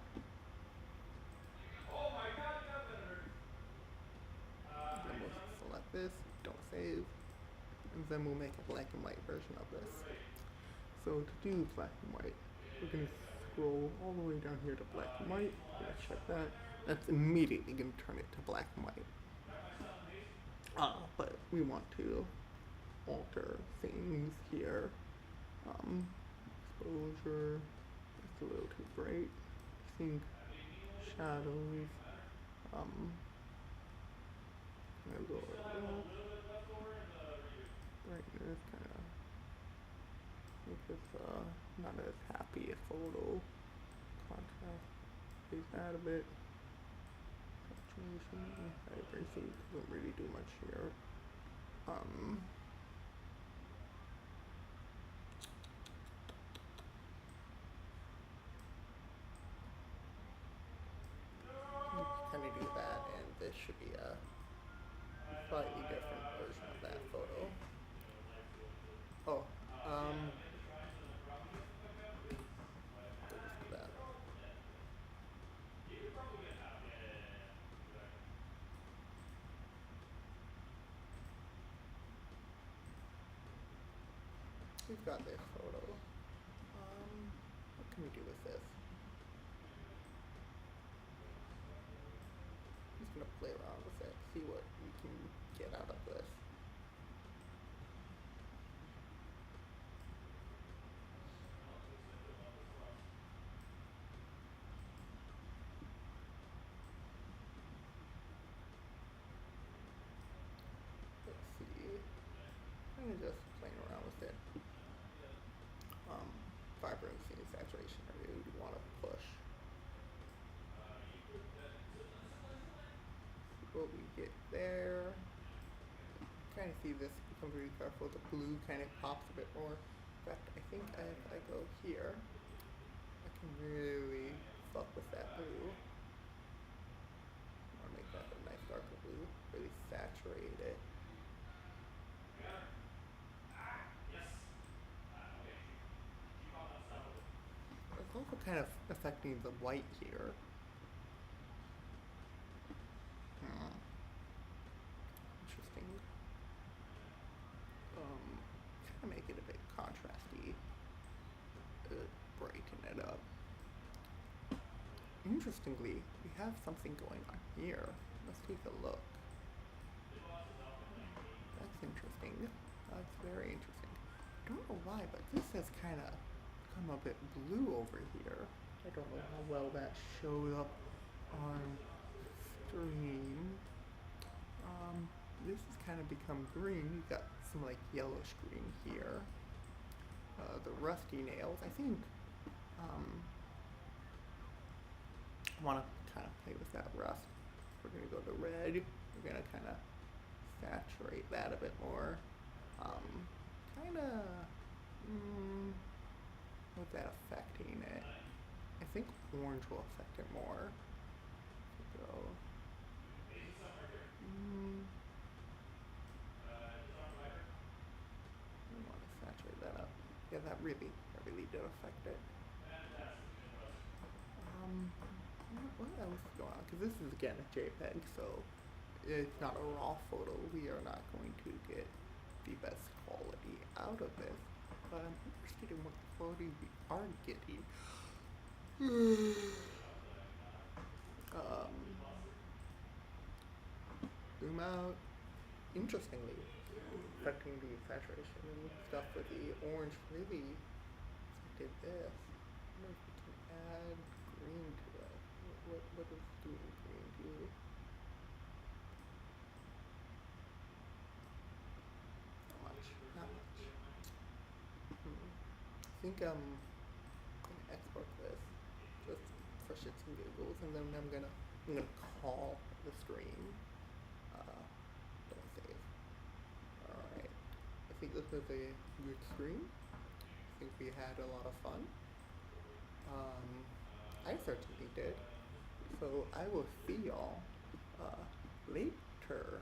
Then we'll select this, don't save, and then we'll make a black and white version of this. So to do black and white, we're going to scroll all the way down here to black and white. We're going to check that. That's immediately going to turn it to black and white. But we want to alter things here. Exposure, it's a little too bright. I think shadows, a little brightness, kind of make this not as happy a photo. Contrast, raise that a bit. Saturation, vibrancy doesn't really do much here. Kind of do that, and this should be a slightly different version of that photo. Oh, we'll just do that. We've got this photo. What can we do with this? I'm just gonna play around with it, see what we can get out of this. Let's see. Kind of just playing around with it. Vibrancy and saturation I really do want to push. See what we get there. Kind of see this become really powerful. The blue kind of pops a bit more. In fact, I think if I go here, I can really fuck with that blue. I want to make that a nice darker blue. Really saturate it. It's also kind of affecting the white here. Interesting. Kind of make it a bit contrasty. Brighten it up. Interestingly, we have something going on here. Let's take a look. That's interesting. That's very interesting. I don't know why, but this has kind of become a bit blue over here. I don't know how well that showed up on stream. kind of become green. You got some like yellowish green here. The rusty nails. I think I want to kind of play with that rust. We're gonna go to red. We're gonna kind of saturate that a bit more. Kind of. With that affecting it, I think orange will affect it more. So, I want to saturate that up. Yeah, that really did affect it. What else is going on? Because this is again a JPEG, so it's not a raw photo. We are not going to get the best quality out of this. But I'm interested in what quality we are getting. Zoom out. Interestingly, affecting the saturation and stuff with the orange really affected this. I wonder if we can add green to it. What is doing green to you? Not much. Not much. I think I'm gonna export this just for shits and giggles, and then I'm gonna call the stream. Don't save. Alright. I think this was a good stream. I think we had a lot of fun. I certainly did. So I will see y'all later.